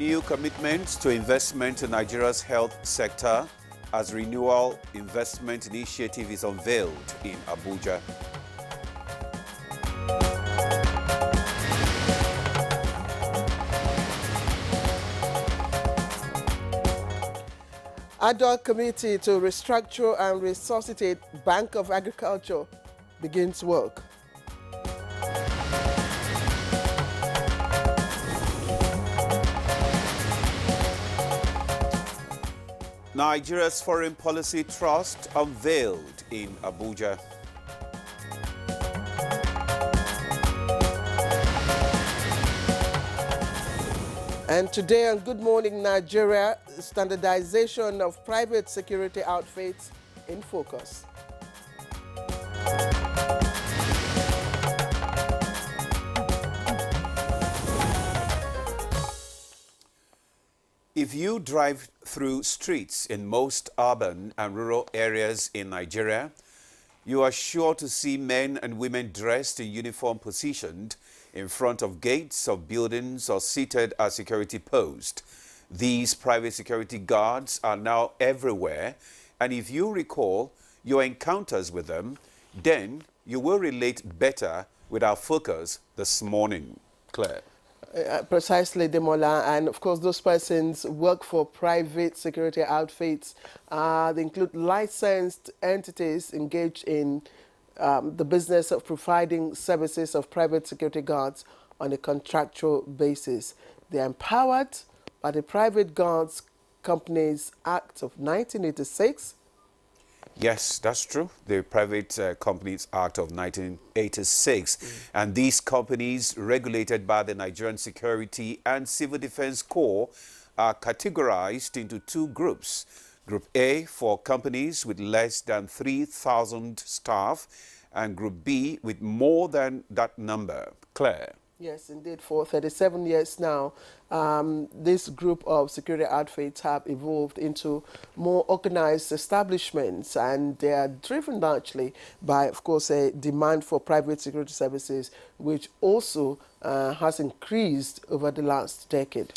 New commitments to investment in Nigeria's health sector as renewal investment initiative is unveiled in Abuja. Ad hoc committee to restructure and resuscitate Bank of Agriculture begins work. Nigeria's Foreign Policy Trust unveiled in Abuja. And today on Good Morning Nigeria, standardization of private security outfits in focus. If you drive through streets in most urban and rural areas in Nigeria, you are sure to see men and women dressed in uniform positioned in front of gates of buildings or seated at security posts. These private security guards are now everywhere, and if you recall your encounters with them, then you will relate better with our focus this morning. Claire. Precisely, Demola, and of course those persons work for private security outfits. They include licensed entities engaged in the business of providing services of private security guards on a contractual basis. They are empowered by the Private Guards Companies Act of 1986. Yes, that's true. The Private Companies Act of 1986. And these companies, regulated by the Nigerian Security and Civil Defense Corps, are categorized into two groups. Group A for companies with less than 3,000 staff, and Group B with more than that number. Claire. Yes, indeed. For 37 years now, this group of security outfits have evolved into more organized establishments, and they are driven largely by, of course, a demand for private security services, which also has increased over the last decade.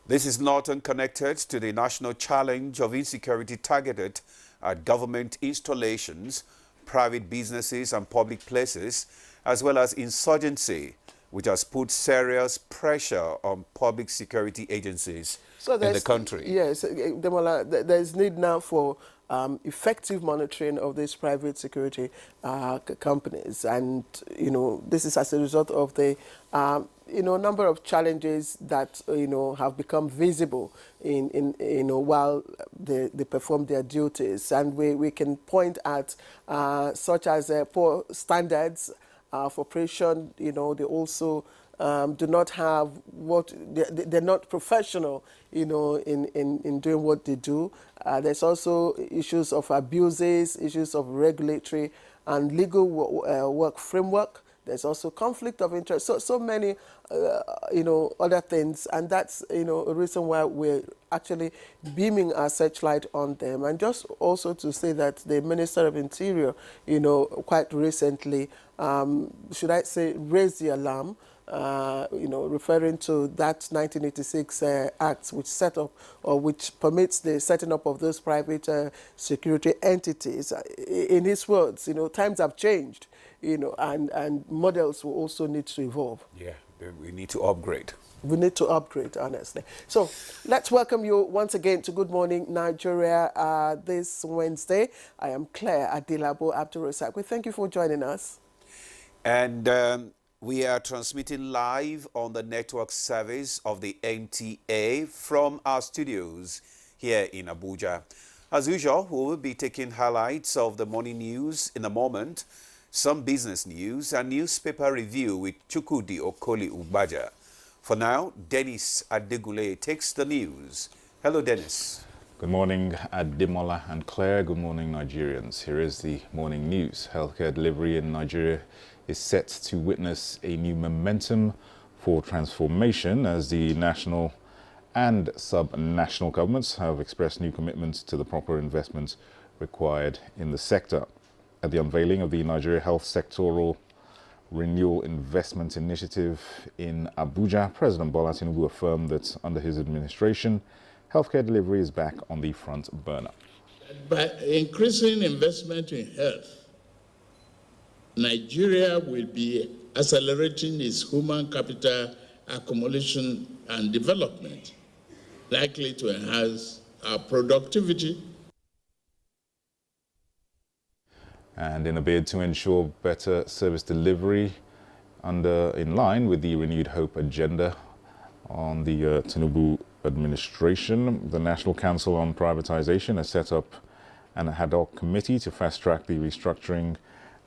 This is not unconnected to the national challenge of insecurity targeted at government installations, private businesses and public places, as well as insurgency, which has put serious pressure on public security agencies in the country. Yes, Demola, there's need now for effective monitoring of these private security companies. And, this is as a result of the, number of challenges that, have become visible while they perform their duties. And we can point at such as poor standards for operation. They also do not have they're not professional, in doing what they do. There's also issues of abuses, issues of regulatory and legal work framework. There's also conflict of interest. So many, other things. And that's, a reason why we're actually beaming our searchlight on them. And just also to say that the Minister of Interior, quite recently, should I say, raised the alarm, referring to that 1986 Act, which set up or which permits the setting up of those private security entities. In his words, times have changed, and models will also need to evolve. Yeah, we need to upgrade. We need to upgrade, honestly. So let's welcome you once again to Good Morning Nigeria this Wednesday. I am Claire Adilabo Abdurrazak. We thank you for joining us. And we are transmitting live on the network service of the NTA from our studios here in Abuja. As usual, we will be taking highlights of the morning news in a moment, some business news, and newspaper review with Chukwudi Okoli Ugbaja. For now, Dennis Adegule takes the news. Hello, Dennis. Good morning, Ademola and Claire. Good morning, Nigerians. Here is the morning news. Healthcare delivery in Nigeria is set to witness a new momentum for transformation as the national and sub-national governments have expressed new commitments to the proper investments required in the sector. At the unveiling of the Nigeria Health Sectoral Renewal Investment Initiative in Abuja, President Bola Tinubu affirmed that under his administration, healthcare delivery is back on the front burner. By increasing investment in health, Nigeria will be accelerating its human capital accumulation and development, likely to enhance our productivity. And in a bid to ensure better service delivery in line with the renewed hope agenda on the Tinubu administration, the National Council on Privatization has set up an ad hoc committee to fast-track the restructuring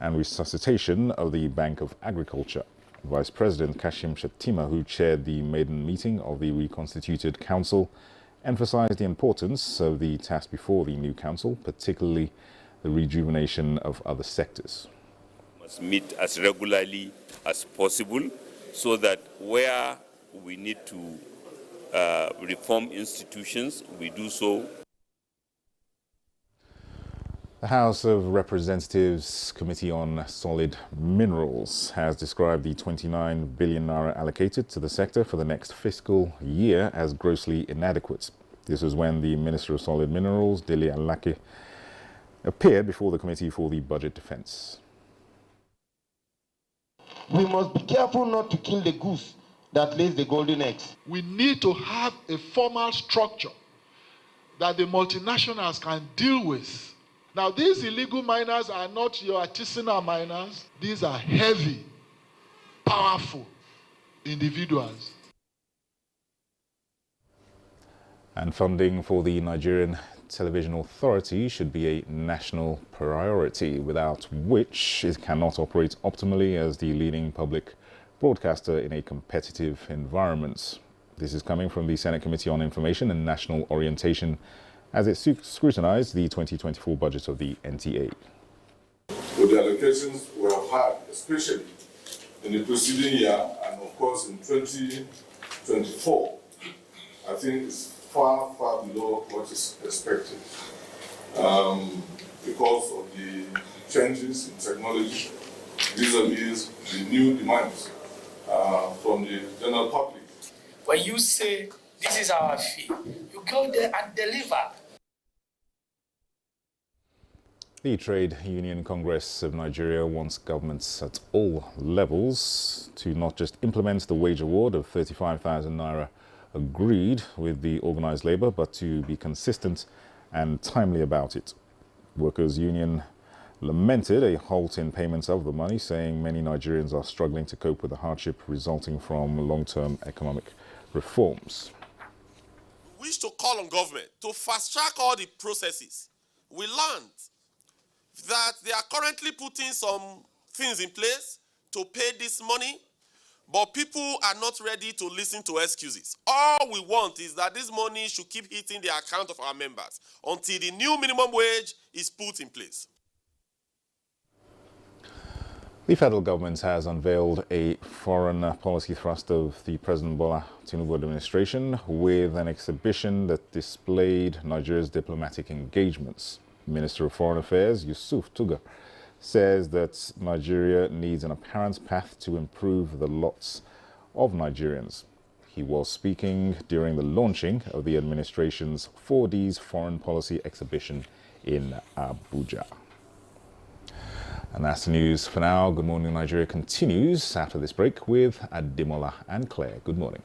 and resuscitation of the Bank of Agriculture. Vice President Kashim Shettima, who chaired the maiden meeting of the reconstituted council, emphasized the importance of the task before the new council, particularly the rejuvenation of other sectors. We must meet as regularly as possible so that where we need to reform institutions, we do so. The House of Representatives Committee on Solid Minerals has described the 29 billion naira allocated to the sector for the next fiscal year as grossly inadequate. This was when the Minister of Solid Minerals, Dele Alake, appeared before the Committee for the Budget Defense. We must be careful not to kill the goose that lays the golden eggs. We need to have a formal structure that the multinationals can deal with. Now, these illegal miners are not your artisanal miners. These are heavy, powerful individuals. And funding for the Nigerian Television Authority should be a national priority, without which it cannot operate optimally as the leading public broadcaster in a competitive environment. This is coming from the Senate Committee on Information and National Orientation as it scrutinized the 2024 budget of the NTA. With the allocations we have had, especially in the preceding year and of course in 2024, I think it's far, far below what is expected because of the changes in technology vis-a-vis the new demands from the general public. When you say this is our fee, you go there and deliver. The Trade Union Congress of Nigeria wants governments at all levels to not just implement the wage award of 35,000 naira agreed with the organized labor, but to be consistent and timely about it. Workers' Union lamented a halt in payments of the money, saying many Nigerians are struggling to cope with the hardship resulting from long-term economic reforms. We wish to call on government to fast-track all the processes. We learned that they are currently putting some things in place to pay this money, but people are not ready to listen to excuses. All we want is that this money should keep hitting the account of our members until the new minimum wage is put in place. The federal government has unveiled a foreign policy thrust of the President Bola Tinubu administration with an exhibition that displayed Nigeria's diplomatic engagements. Minister of Foreign Affairs, Yusuf Tugar, says that Nigeria needs an apparent path to improve the lots of Nigerians. He was speaking during the launching of the administration's 4Ds foreign policy exhibition in Abuja. And that's the news for now. Good Morning Nigeria continues after this break with Ademola and Claire. Good morning.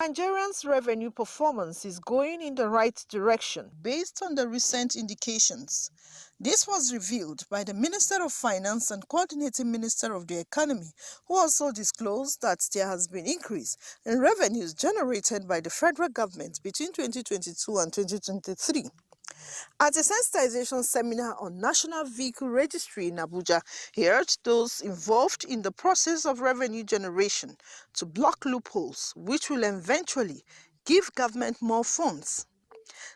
Nigerians' revenue performance is going in the right direction based on the recent indications. This was revealed by the Minister of Finance and Coordinating Minister of the Economy, who also disclosed that there has been increase in revenues generated by the federal government between 2022 and 2023. At a sensitization seminar on National Vehicle Registry in Abuja, he urged those involved in the process of revenue generation to block loopholes, which will eventually give government more funds.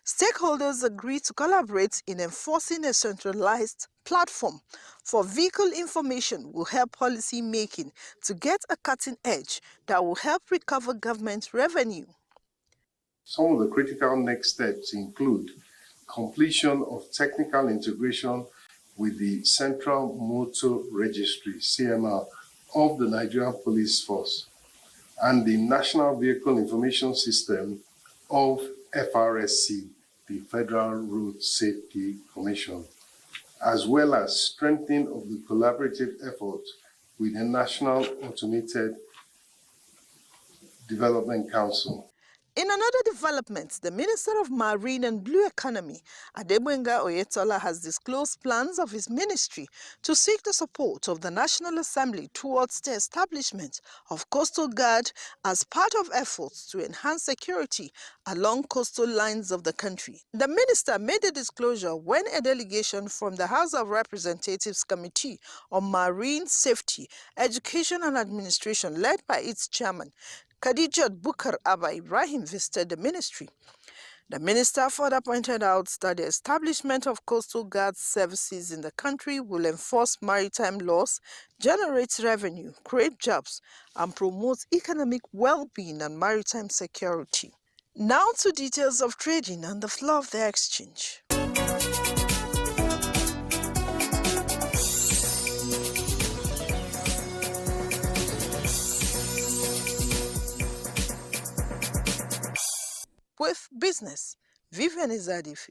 Stakeholders agreed to collaborate in enforcing a centralized platform for vehicle information will help policy making to get a cutting edge that will help recover government revenue. Some of the critical next steps include completion of technical integration with the Central Motor Registry, CMR, of the Nigerian Police Force and the National Vehicle Information System of FRSC, the Federal Road Safety Commission, as well as strengthening of the collaborative effort with the National Automated Development Council. In another development, the Minister of Marine and Blue Economy, Adegbenga Oyetola, has disclosed plans of his ministry to seek the support of the National Assembly towards the establishment of Coastal Guard as part of efforts to enhance security along coastal lines of the country. The minister made the disclosure when a delegation from the House of Representatives Committee on Marine Safety, Education and Administration, led by its chairman, Khadijat Bukar Abba Ibrahim, visited the ministry. The minister further pointed out that the establishment of coastal guard services in the country will enforce maritime laws, generate revenue, create jobs, and promote economic well-being and maritime security. Now to details of trading and the flow of the exchange. With business, Vivian Izadifi.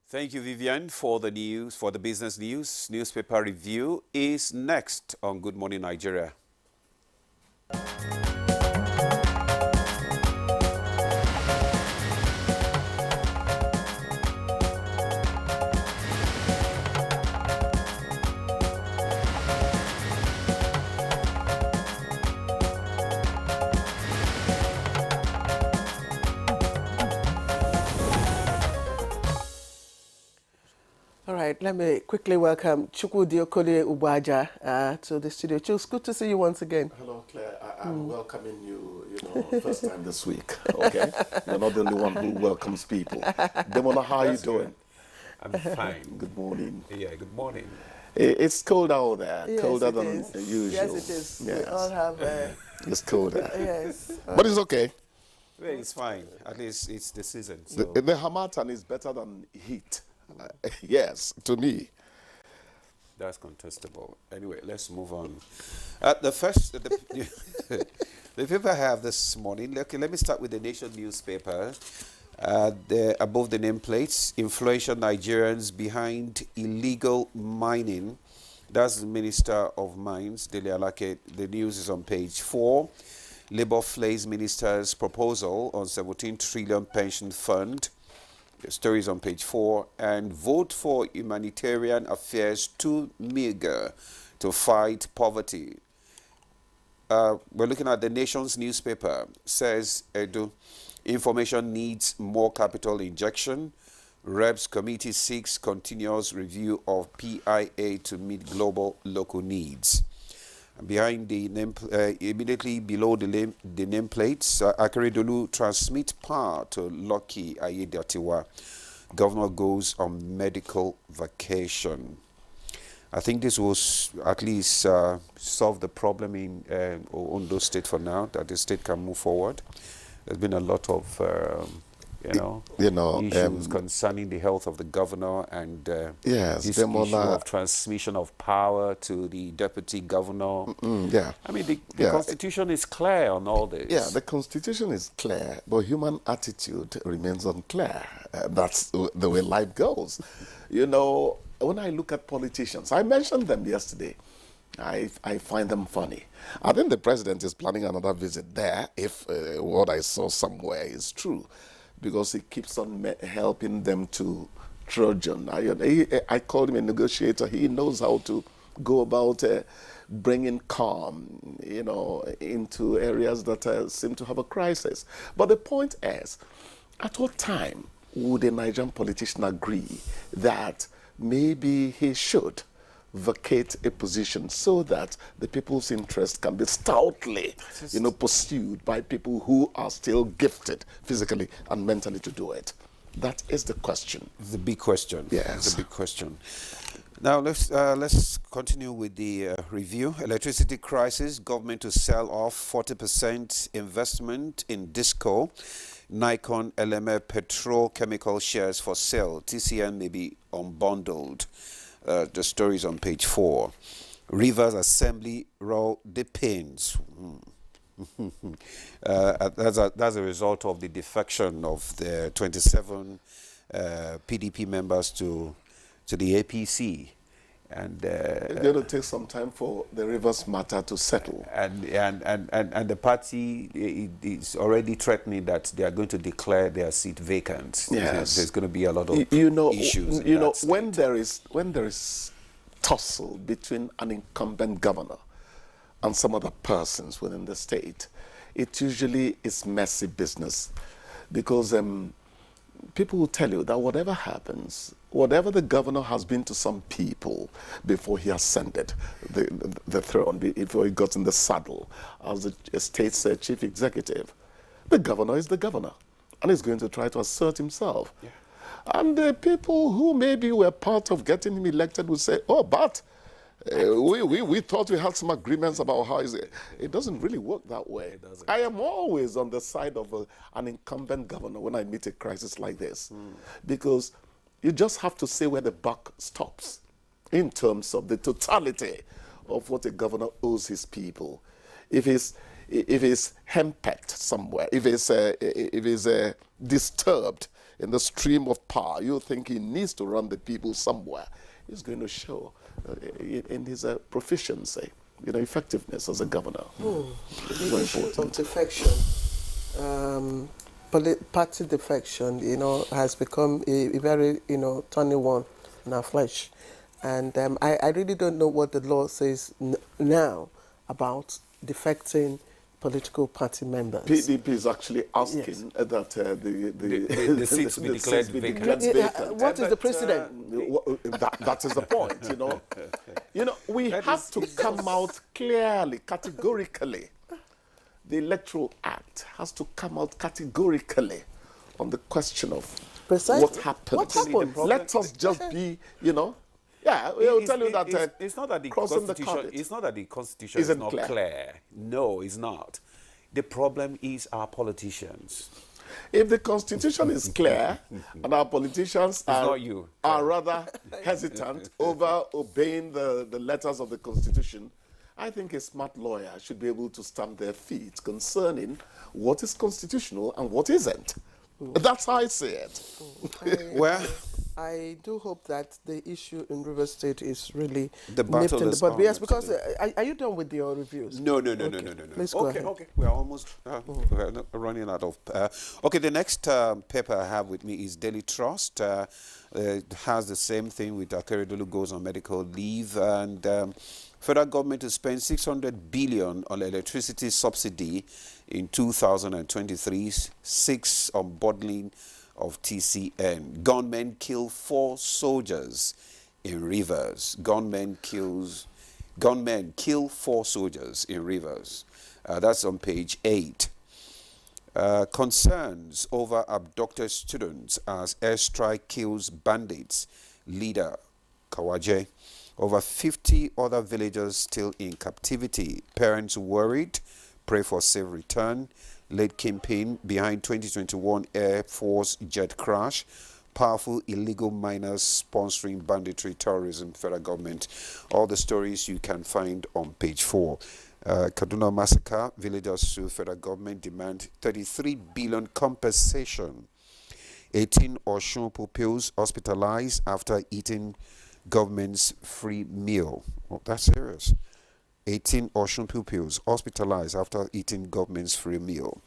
Thank you, Vivian, for the news, for the business news. Newspaper review is next on Good Morning Nigeria. All right, let me quickly welcome Chukwudi Okole Ubaja to the studio. Chukwu, good to see you once again. Hello, Claire. I'm welcoming you, first time this week, okay? You're not the only one who welcomes people. Demola, how are you doing? I'm fine. Good morning. Yeah, good morning. It's cold out there, Yes, colder it than is. usual. Yes, it is. Yes. We all have... It's colder. yes. But it's okay. Well, it's fine. At least it's the season. So. The Hamatan is better than heat. Yes, to me. That's contestable. Anyway, let's move on. The paper I have this morning, okay, let me start with the Nation newspaper. Above the nameplates, influential Nigerians behind illegal mining. That's the Minister of Mines, Dele Alake. The news is on page 4. Labour flays Minister's proposal on 17 trillion pension fund. The story is on page 4. And vote for humanitarian affairs too meager to fight poverty. We're looking at the Nation's newspaper. Says information needs more capital injection. Reps Committee seeks continuous review of PIA to meet global local needs. Behind the immediately below the nameplates, Akeredolu transmit power to Lucky Ayedatiwa. Governor goes on medical vacation. I think this will at least solve the problem in Ondo State for now, that the state can move forward. There's been a lot of issues concerning the health of the governor and yes, this issue of transmission of power to the deputy governor. I mean, the Constitution is clear on all this. Yeah, the Constitution is clear, but human attitude remains unclear. That's the way life goes. When I look at politicians, I mentioned them yesterday. I find them funny. I think the president is planning another visit there if what I saw somewhere is true, because he keeps on helping them to Trojan. I called him a negotiator. He knows how to go about bringing calm, into areas that seem to have a crisis. But the point is, at what time would a Nigerian politician agree that maybe he should vacate a position so that the people's interest can be stoutly, pursued by people who are still gifted physically and mentally to do it? That is the question. The big question. Yes. The big question. Now let's continue with the review. Electricity crisis. Government to sell off 40% investment in Disco. Nikon LME petrochemical shares for sale. TCN may be unbundled. The story is on page 4. Rivers Assembly roll the pins. That's a result of the defection of the 27 PDP members to the APC. And it's going to take some time for the Rivers matter to settle. And the party is already threatening that they are going to declare their seat vacant. Yes. There's going to be a lot of issues. When there is tussle between an incumbent governor and some other persons within the state, it usually is messy business, because people will tell you that whatever happens, whatever the governor has been to some people before he ascended the throne, before he got in the saddle as the state's chief executive, the governor is the governor, and he's going to try to assert himself. Yeah. And the people who maybe were part of getting him elected will say, oh, but we thought we had some agreements about how it doesn't really work that way. I am always on the side of an incumbent governor when I meet a crisis like this, because you just have to say where the buck stops in terms of the totality of what a governor owes his people. If he's henpecked somewhere, if he's disturbed in the stream of power, you think he needs to run the people somewhere, he's going to show in his proficiency, effectiveness as a governor. The issue of defection, party defection, has become a very, thorny one in our flesh. And I really don't know what the law says now about defecting political party members. PDP is actually asking that the seats be declared vacant. What is the precedent? That is the point, We have to come out clearly, categorically. The Electoral Act has to come out categorically on the question of what happened. What happened? Let us just be, Yeah, we'll tell you that it's not that the Constitution. It's not that the Constitution is not clear. No, it's not. The problem is our politicians. If the Constitution is clear and our politicians are rather hesitant over obeying the letters of the Constitution, I think a smart lawyer should be able to stamp their feet concerning what is constitutional and what isn't. That's how I see it. I do hope that the issue in River State is really the battle in the bud. Yes, because are you done with your reviews? No. Please go ahead. Okay. We're almost running out of. Okay, the next paper I have with me is Daily Trust. It has the same thing with Akeredolu goes on medical leave, and federal government to spend 600 billion on electricity subsidy in 2023, 6 on bottling of TCN. Gunmen kill 4 soldiers in Rivers. Gunmen kill 4 soldiers in Rivers. That's on page 8. Concerns over abducted students as airstrike kills bandits. Leader Kawaje. Over 50 other villagers still in captivity. Parents worried. Pray for safe return. Late campaign behind 2021 Air Force jet crash. Powerful illegal miners sponsoring banditry terrorism. Federal government. All the stories you can find on page 4. Kaduna massacre. Villagers sue federal government demand 33 billion compensation. 18 Osun pupils hospitalized after eating government's free meal. Oh, that's serious. 18 Osun pupils hospitalized after eating government's free meal.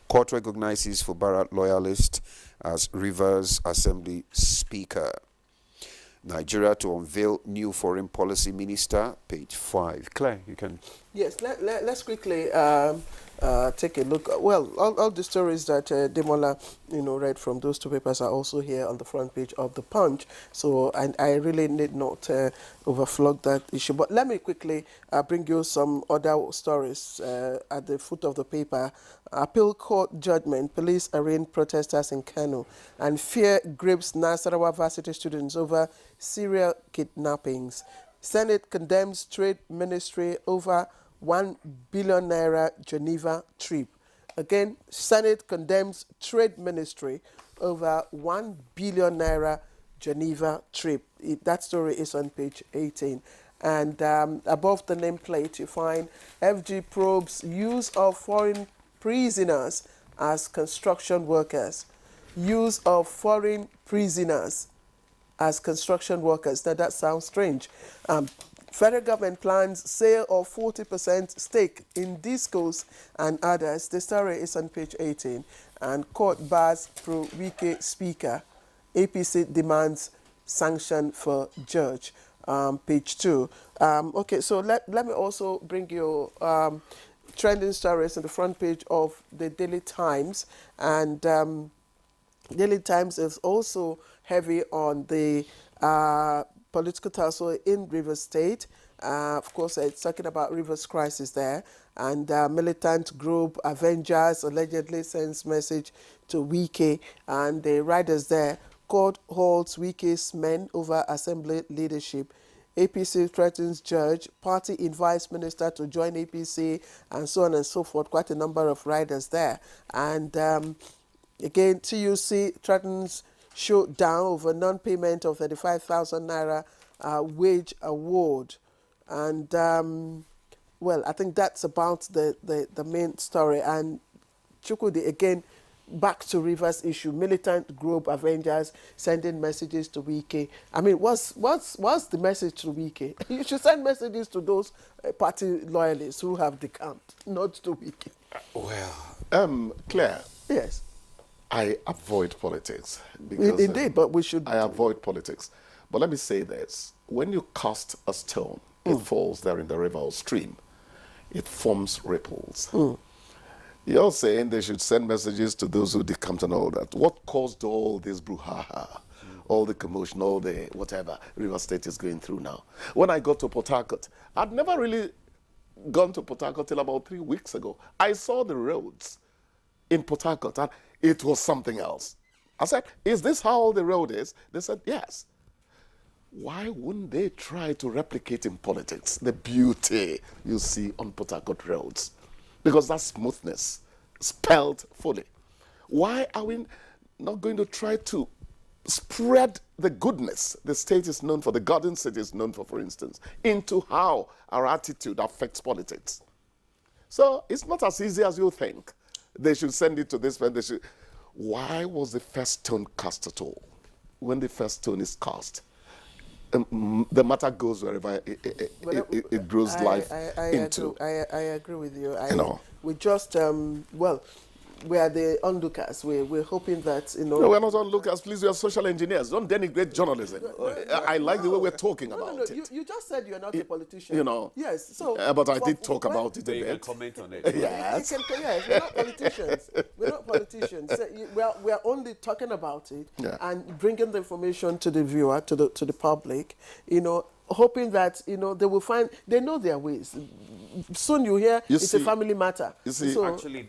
Court recognizes Fubara loyalist as Rivers Assembly Speaker. Nigeria to unveil new foreign policy minister, page 5. Claire, you can... Yes, let's quickly take a look. Well, all the stories that Demola, read from those 2 papers are also here on the front page of the Punch. So I really need not overflog that issue. But let me quickly bring you some other stories at the foot of the paper. Appeal court judgment, police arraign protesters in Kano, and fear grips Nasarawa varsity students over serial kidnappings. Senate condemns trade ministry over 1 billion naira Geneva trip. Again, Senate condemns trade ministry over 1 billion naira Geneva trip. That story is on page 18. And above the nameplate, you find FG probes use of foreign prisoners as construction workers. Use of foreign prisoners as construction workers. Now that sounds strange. Federal government plans sale of 40% stake in discos and others. The story is on page 18. And court bars pro-Wike speaker. APC demands sanction for judge. Page 2. Okay, so let me also bring you trending stories on the front page of the Daily Times. And Daily Times is also heavy on the political tussle in Rivers State. Of course, it's talking about Rivers crisis there. And militant group Avengers allegedly sends message to Wike, and the riders there. Court holds Wike's men over assembly leadership. APC threatens judge. Party invites minister to join APC, and so on and so forth. Quite a number of riders there. And again, TUC threatens showdown over non-payment of 35,000 naira wage award. And, well, I think that's about the main story. And Chukwudi, again, back to Rivers issue. Militant group Avengers sending messages to Wike. I mean, what's the message to Wike? You should send messages to those party loyalists who have decamped, not to Wike. Well, Claire. Yes. I avoid politics. Because, indeed, but we should. I avoid politics. But let me say this. When you cast a stone, it falls there in the river or stream. It forms ripples. You're saying they should send messages to those who decamped and all that. What caused all this brouhaha, all the commotion, all the whatever River State is going through now? When I got to Port Harcourt, I'd never really gone to Port Harcourt till about 3 weeks ago. I saw the roads in Port Harcourt, and it was something else. I said, is this how all the road is? They said, yes. Why wouldn't they try to replicate in politics the beauty you see on Port Harcourt roads? Because that's smoothness, spelled fully. Why are we not going to try to spread the goodness the state is known for, the garden city is known for instance, into how our attitude affects politics? So it's not as easy as you think. They should send it to this one. They should. Why was the first stone cast at all? When the first stone is cast, the matter goes wherever it grows life into. I agree with you. know. We just, well, we are the onlookers. We're hoping that, No, we're not onlookers. Please, we are social engineers. Don't denigrate journalism. I like the way we're talking about it. You just said you're not a politician. You know. Yes. So. But I did talk about it a bit. You can comment on it. Yes. Yes, we're not politicians. We're not politicians. So we're only talking about it and bringing the information to the viewer, to the public. You know, hoping that they will find. They know their ways. Soon you hear it's a family matter. You see, so, actually,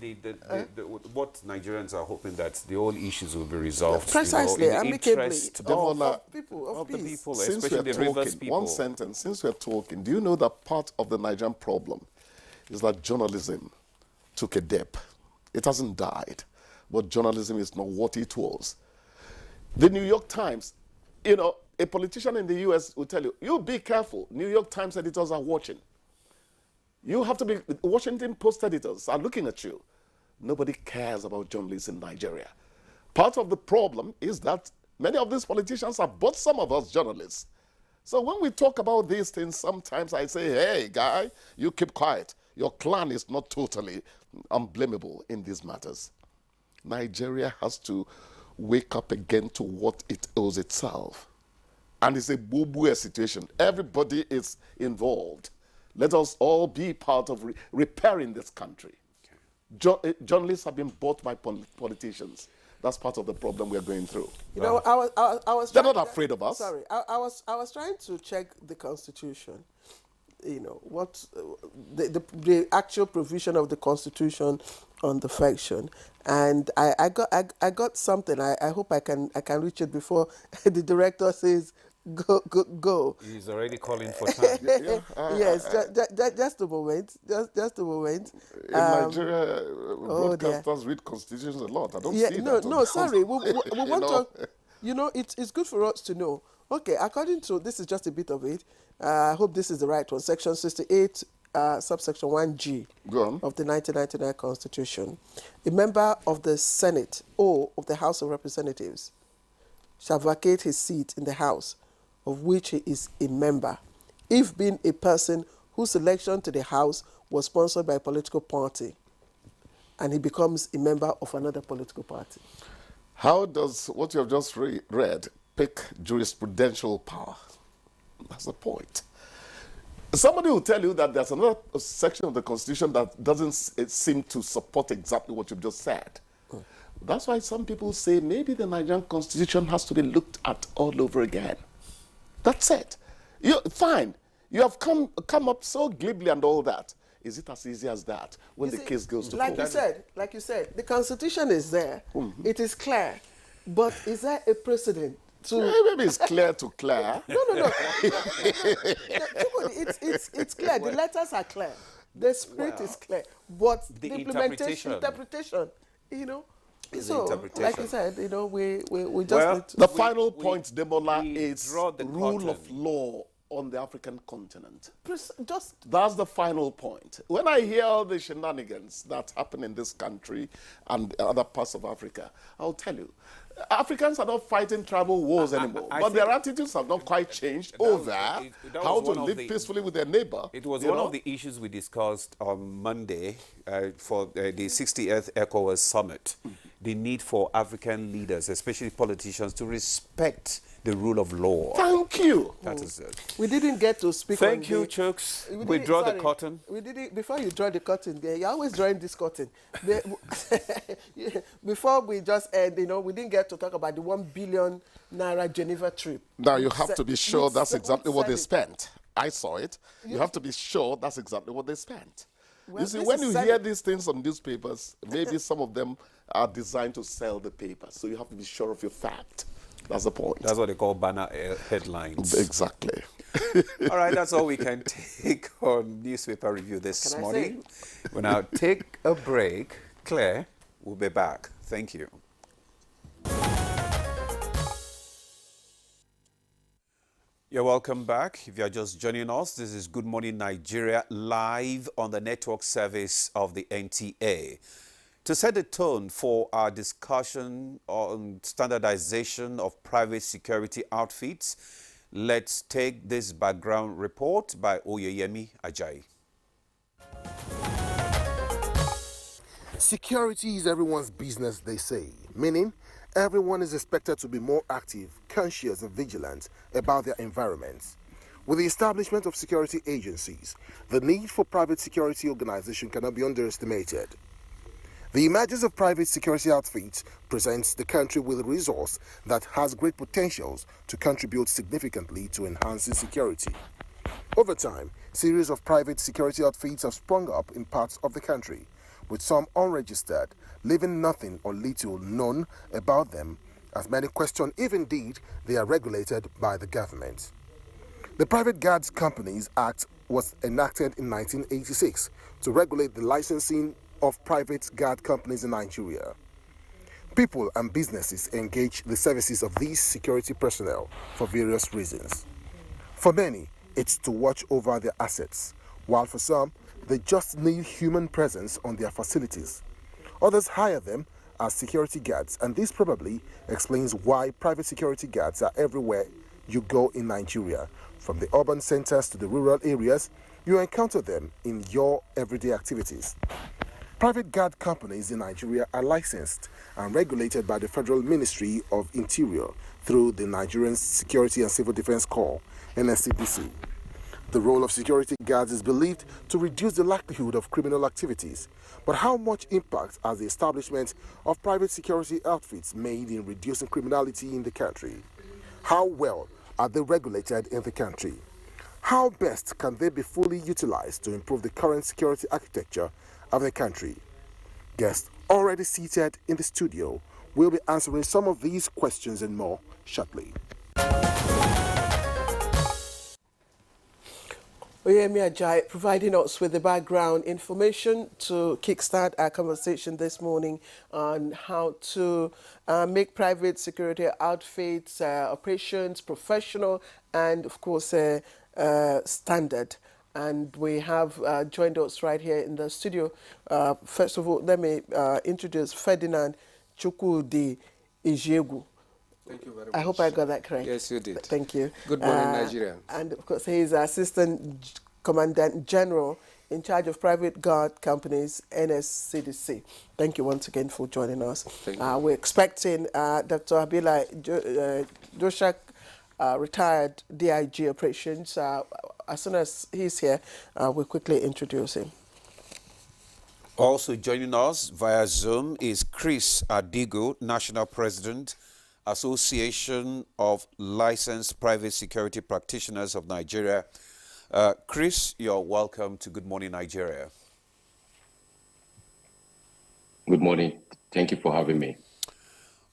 what Nigerians are hoping that the whole issues will be resolved. Precisely, in the amicably. interest Of people, of the people, since especially the Rivers people. One sentence, since we're talking, do you know that part of the Nigerian problem is that journalism took a dip? It hasn't died, but journalism is not what it was. The New York Times, a politician in the U.S. will tell you, you be careful. New York Times editors are watching. You have to be, Washington Post editors are looking at you. Nobody cares about journalists in Nigeria. Part of the problem is that many of these politicians have bought some of us journalists. So when we talk about these things, sometimes I say, hey, guy, you keep quiet. Your clan is not totally unblameable in these matters. Nigeria has to wake up again to what it owes itself. And it's a boo-boo situation. Everybody is involved. Let us all be part of repairing this country. Okay. Journalists have been bought by politicians. That's part of the problem we're going through. I was. They're not afraid of us. Sorry, I was trying to check the Constitution. What the actual provision of the Constitution on defection, and I got something. I hope I can reach it before the director says go. He's already calling for time. Yes, just a moment. Just a moment. In Nigeria, broadcasters read constitutions a lot. I don't see that. No, sorry. We want to. you know, it's good for us to know. Okay, according to, this is just a bit of it. I hope this is the right one. Section 68, subsection 1G of the 1999 Constitution. A member of the Senate or of the House of Representatives shall vacate his seat in the House of which he is a member, if being a person whose election to the House was sponsored by a political party, and he becomes a member of another political party. How does what you have just read pick jurisprudential power? That's the point. Somebody will tell you that there's another section of the Constitution that doesn't seem to support exactly what you've just said. That's why some people say maybe the Nigerian Constitution has to be looked at all over again. That's it. Fine. You have come up so glibly and all that. Is it as easy as that when the case goes to court? Like you said, the Constitution is there. Mm-hmm. It is clear. But is there a precedent to... Maybe it's clear to clear. No. It's clear. The letters are clear. The spirit is clear. But the interpretation, you know... So, like you said, you know, we just need to... The final point, Demola, is rule of law on the African continent. That's the final point. When I hear all the shenanigans that happen in this country and other parts of Africa, I'll tell you, Africans are not fighting tribal wars anymore, but their attitudes have not quite changed over how to live peacefully with their neighbor. It was one of the issues we discussed on Monday for the 60th ECOWAS Summit. The need for African leaders, especially politicians, to respect the rule of law. Thank you. That is it. We didn't get to speak. Thank you, Chooks. We draw the curtain. We didn't. Before you draw the curtain, you're always drawing this curtain. Before we just end, you know, we didn't get to talk about the 1 billion naira Geneva trip. Now you have to be sure that's exactly what they spent. I saw it. You have to be sure that's exactly what they spent. Well, you see, when you hear these things on newspapers, maybe some of them are designed to sell the paper. So you have to be sure of your fact. That's the point. That's what they call banner headlines. Exactly. All right, that's all we can take on newspaper review this morning. We'll now take a break. Claire will be back. Thank you. You're welcome back. If you're just joining us, this is Good Morning Nigeria live on the network service of the NTA. To set the tone for our discussion on standardization of private security outfits, let's take this background report by Oyeyemi Ajayi. Security is everyone's business, they say, meaning everyone is expected to be more active, conscious and vigilant about their environments. With the establishment of security agencies, the need for private security organization cannot be underestimated. The emergence of private security outfits presents the country with a resource that has great potentials to contribute significantly to enhancing security. Over time, series of private security outfits have sprung up in parts of the country, with some unregistered, leaving nothing or little known about them, as many question if indeed they are regulated by the government. The Private Guards Companies Act was enacted in 1986 to regulate the licensing of private guard companies in Nigeria. People and businesses engage the services of these security personnel for various reasons. For many, it's to watch over their assets, while for some, they just need human presence on their facilities. Others hire them as security guards, and this probably explains why private security guards are everywhere you go in Nigeria. From the urban centers to the rural areas, you encounter them in your everyday activities. Private guard companies in Nigeria are licensed and regulated by the Federal Ministry of Interior through the Nigerian Security and Civil Defense Corps, NSCDC. The role of security guards is believed to reduce the likelihood of criminal activities. But how much impact has the establishment of private security outfits made in reducing criminality in the country? How well are they regulated in the country? How best can they be fully utilized to improve the current security architecture of the country? Guests already seated in the studio will be answering some of these questions and more shortly. Oyemi Ajay providing us with the background information to kickstart our conversation this morning on how to make private security outfits, operations professional and, of course, standard. And we have joined us right here in the studio. First of all, let me introduce Ferdinand Chukwudi Ijegu. Thank you very much. I hope I got that correct. Yes, you did. Thank you. Good morning, Nigerians. And of course, he is Assistant Commandant General in charge of private guard companies, NSCDC. Thank you once again for joining us. We're expecting Dr. Abila Joshak, retired DIG operations. As soon as he's here, we'll quickly introduce him. Also joining us via Zoom is Chris Adigo, National President, Association of Licensed Private Security Practitioners of Nigeria. Chris, you're welcome to Good Morning Nigeria. Good morning. Thank you for having me.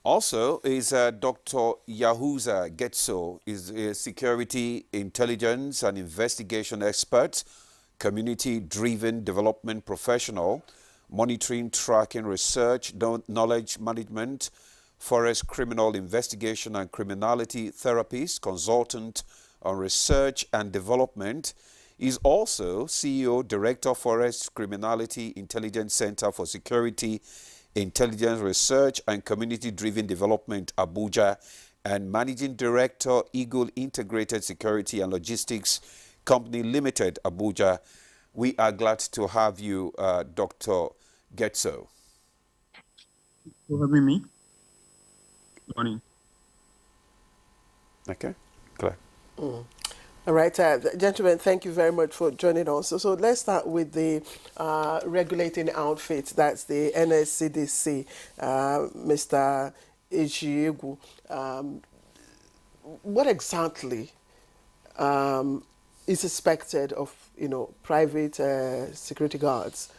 Also is Dr. Yahuza Getso, is a security, intelligence, and investigation expert, community-driven development professional, monitoring, tracking, research, knowledge management, forest criminal investigation and criminality therapist, consultant on research and development. Is also CEO, Director, Forest Criminality Intelligence Center for Security, Intelligence Research and Community-Driven Development, Abuja, and Managing Director, Eagle Integrated Security and Logistics Company Limited, Abuja. We are glad to have you, Dr. Getso. For having me. Good morning. Okay, clear. All right, gentlemen, thank you very much for joining us. So let's start with the regulating outfit. That's the NSCDC, Mr. Ijiegu. What exactly is expected of, private security guards?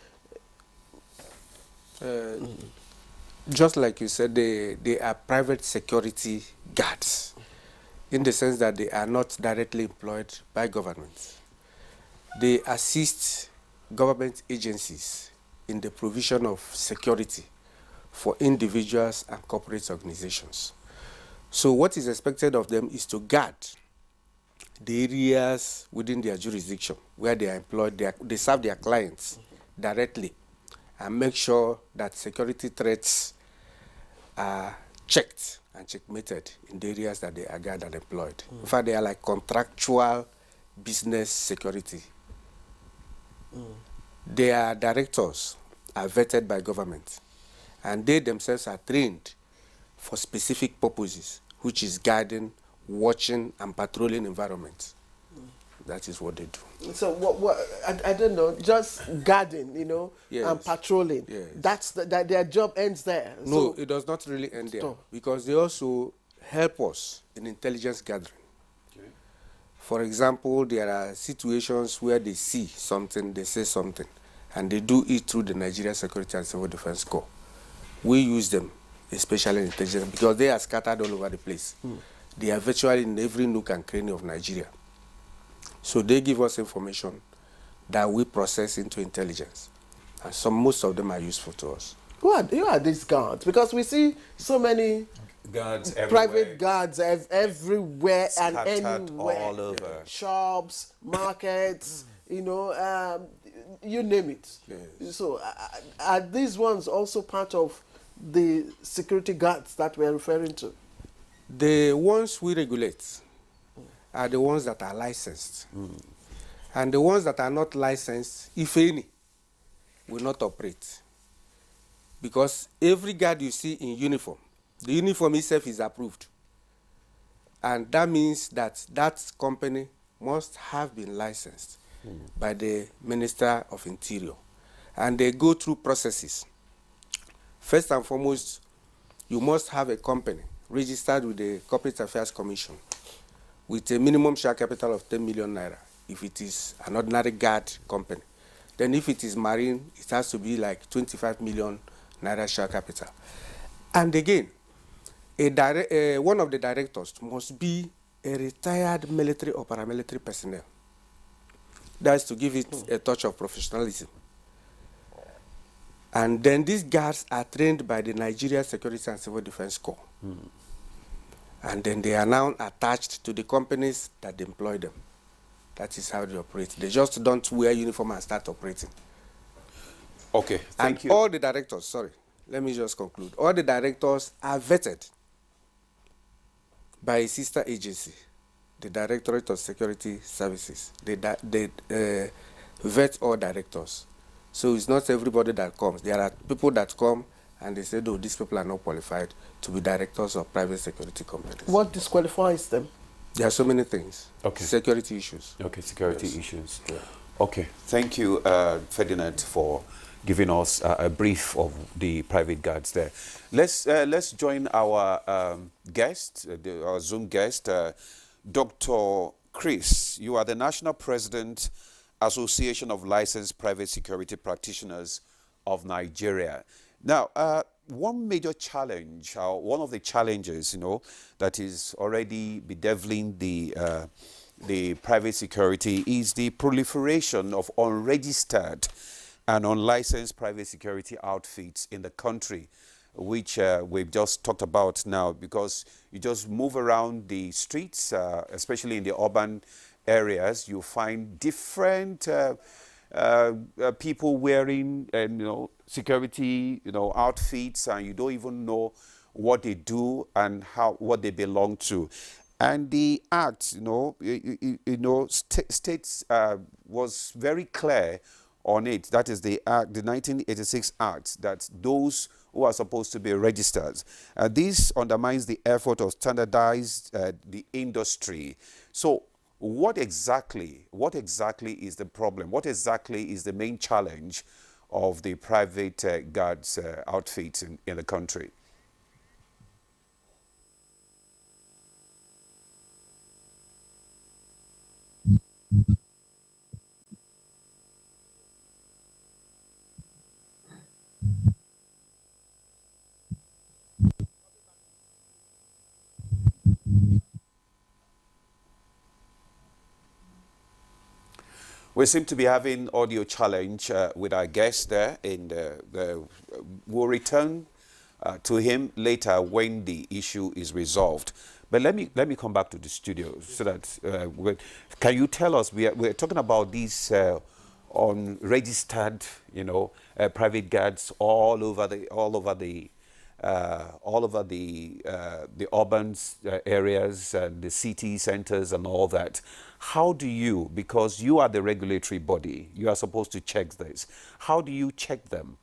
Just like you said, they are private security guards in the sense that they are not directly employed by government. They assist government agencies in the provision of security for individuals and corporate organizations. So what is expected of them is to guard the areas within their jurisdiction where they are employed, they serve their clients directly and make sure that security threats are checked and checkmated in the areas that they are guarded and employed. In fact, they are like contractual business security. Their directors are vetted by government, and they themselves are trained for specific purposes, which is guarding, watching, and patrolling environments. That is what they do. So I don't know, just guarding, Yes. and patrolling. Yes. That's that their job ends there. No, So, it does not really end there, because they also help us in intelligence gathering. Okay. For example, there are situations where they see something, they say something, and they do it through the Nigerian Security and Civil Defense Corps. We use them, especially in intelligence, because they are scattered all over the place. They are virtually in every nook and cranny of Nigeria. So they give us information that we process into intelligence. And most of them are useful to us. who are these guards? Because we see so many guards everywhere. Private guards everywhere and Scattered anywhere. all over. Shops, markets, you name it. Yes. So are these ones also part of the security guards that we're referring to? The ones we regulate are the ones that are licensed. And the ones that are not licensed, if any, will not operate. Because every guard you see in uniform, the uniform itself is approved. And that means that that company must have been licensed by the Minister of Interior. And they go through processes. First and foremost, you must have a company registered with the Corporate Affairs Commission with a minimum share capital of 10 million naira if it is an ordinary guard company. Then if it is marine, it has to be like 25 million naira share capital. And again, one of the directors must be a retired military or paramilitary personnel. That's to give it a touch of professionalism. And then these guards are trained by the Nigeria Security and Civil Defense Corps. And then they are now attached to the companies that employ them. That is how they operate. They just don't wear uniform and start operating. Okay, thank you. All the directors, sorry, let me just conclude. All the directors are vetted by a sister agency, the Directorate of Security Services. They vet all directors. So it's not everybody that comes. There are people that come and they say, no, these people are not qualified to be directors of private security companies. What disqualifies them? There are so many things. Okay. Security issues. Okay, security issues. Yeah. Okay, thank you, Ferdinand, for giving us a brief of the private guards there. Let's join our guest, our Zoom guest, Dr. Chris. You are the National President, Association of Licensed Private Security Practitioners of Nigeria. Now, one major challenge, one of the challenges, that is already bedeviling the private security is the proliferation of unregistered and unlicensed private security outfits in the country, which we've just talked about now, because you just move around the streets, especially in the urban areas, you find different people wearing security outfits, and you don't even know what they do and what they belong to. And the act, states was very clear on it. That is the act, the 1986 Act, that those who are supposed to be registered. This undermines the effort of standardized the industry. So what exactly is the problem? What exactly is the main challenge of the private guards outfits in the country? We seem to be having audio challenge with our guest there, and we'll return to him later when the issue is resolved. But let me come back to the studio so that can you tell us, we're talking about these unregistered, private guards all over the urban areas and the city centers and all that. How do you, because you are the regulatory body, you are supposed to check this. How do you check them?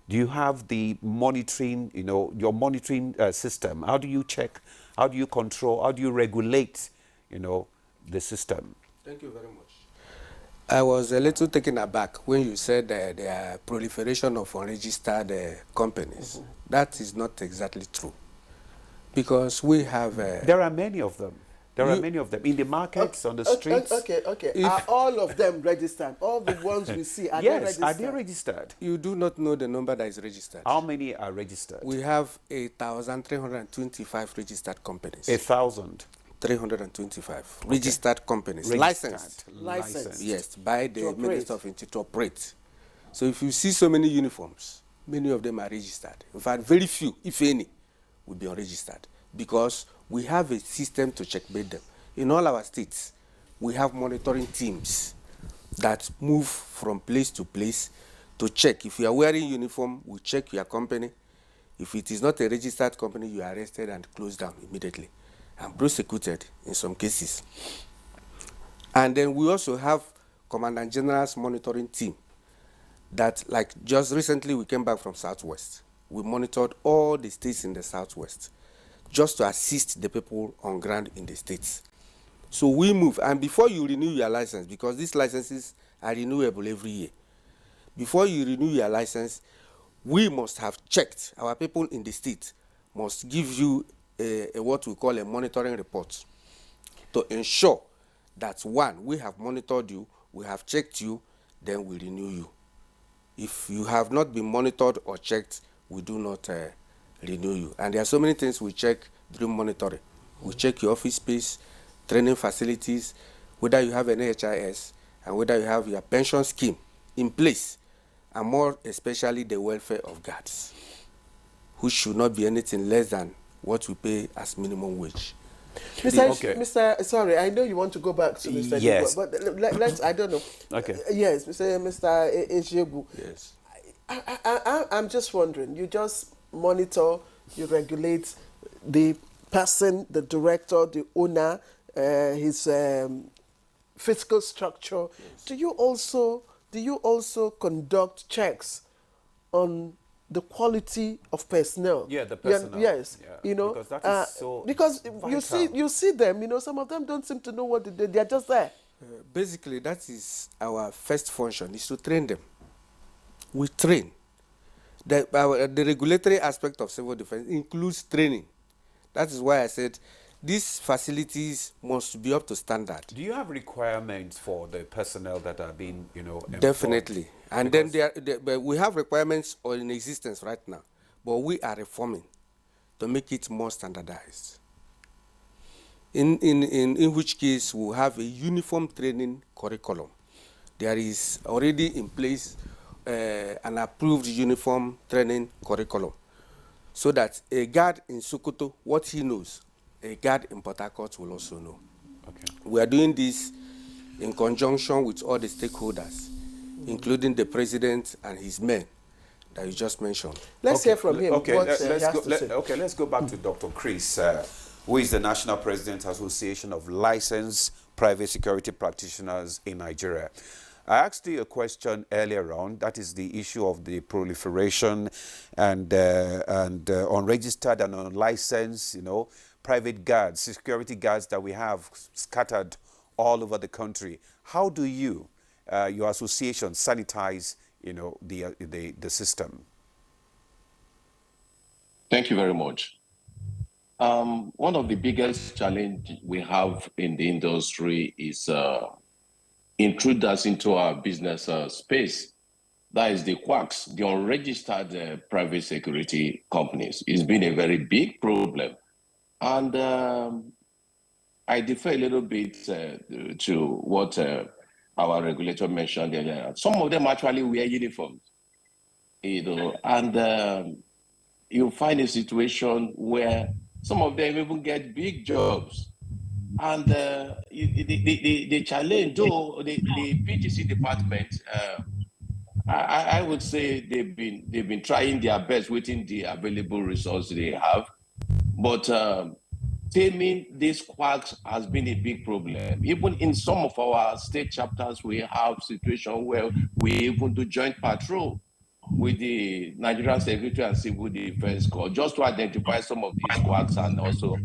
Do you have the monitoring, your monitoring system? How do you check? How do you control? How do you regulate, the system? Thank you very much. I was a little taken aback when you said there are proliferation of unregistered companies. Mm-hmm. That is not exactly true, because we have... there are many of them. There are many of them in the markets, on the streets. Okay. Are all of them registered? All the ones we see, are they registered? Yes, are they registered? You do not know the number that is registered. How many are registered? We have 1,325 registered companies. 1,325 registered companies. Licensed. Yes, by the Minister of Interior to operate. So if you see so many uniforms, many of them are registered. In fact, very few, if any, will be unregistered, because we have a system to checkmate them. In all our states, we have monitoring teams that move from place to place to check. If you are wearing uniform, we check your company. If it is not a registered company, you are arrested and closed down immediately and prosecuted in some cases. And then we also have Commandant General's monitoring team that, like just recently we came back from Southwest. We monitored all the states in the Southwest just to assist the people on ground in the states. So we move, and before you renew your license, because these licenses are renewable every year, before you renew your license, we must have checked, our people in the state must give you what we call a monitoring report to ensure that, one, we have monitored you, we have checked you, then we renew you. If you have not been monitored or checked, we do not renew you. And there are so many things we check during monitoring. We check your office space, training facilities, whether you have an HIS, and whether you have your pension scheme in place, and more especially the welfare of guards, which should not be anything less than what we pay as minimum wage. Mr. Sorry, I know you want to go back to Mr. Yes. But let's, I don't know. Okay. Yes, Mr. Ejegu. Yes. I'm just wondering, you just monitor, you regulate the person, the director, the owner, his fiscal structure. Yes. Do you also conduct checks on the quality of personnel? Yeah, the personnel. Yes, yeah. you know, because that is so because vital. you see them. You know, some of them don't seem to know what they are just there. Basically, that is our first function, is to train them. We train. The regulatory aspect of civil defense includes training. That is why I said these facilities must be up to standard. Do you have requirements for the personnel that are being, employed? Definitely. And because then we have requirements in existence right now, but we are reforming to make it more standardized. In which case we'll have a uniform training curriculum. There is already in place an approved uniform training curriculum, so that a guard in Sokoto, what he knows, a guard in Port Harcourt will also know. Okay. We are doing this in conjunction with all the stakeholders, including the president and his men that you just mentioned. Let's hear from him. Okay, let's go back to Dr. Chris, who is the National President Association of Licensed Private Security Practitioners in Nigeria. I asked you a question earlier on, that is the issue of the proliferation and unregistered and unlicensed, private guards, security guards that we have scattered all over the country. How do you, your association, sanitize, the system? Thank you very much. One of the biggest challenges we have in the industry is intruders into our business space. That is the quacks, the unregistered private security companies. It's been a very big problem. And I defer a little bit to what our regulator mentioned earlier. Some of them actually wear uniforms, and you find a situation where some of them even get big jobs. And the challenge, though, the PGC department, I would say they've been trying their best within the available resources they have, but taming these quacks has been a big problem. Even in some of our state chapters, we have situations where we even do joint patrol with the Nigerian Security and Civil Defense Corps just to identify some of these quacks and also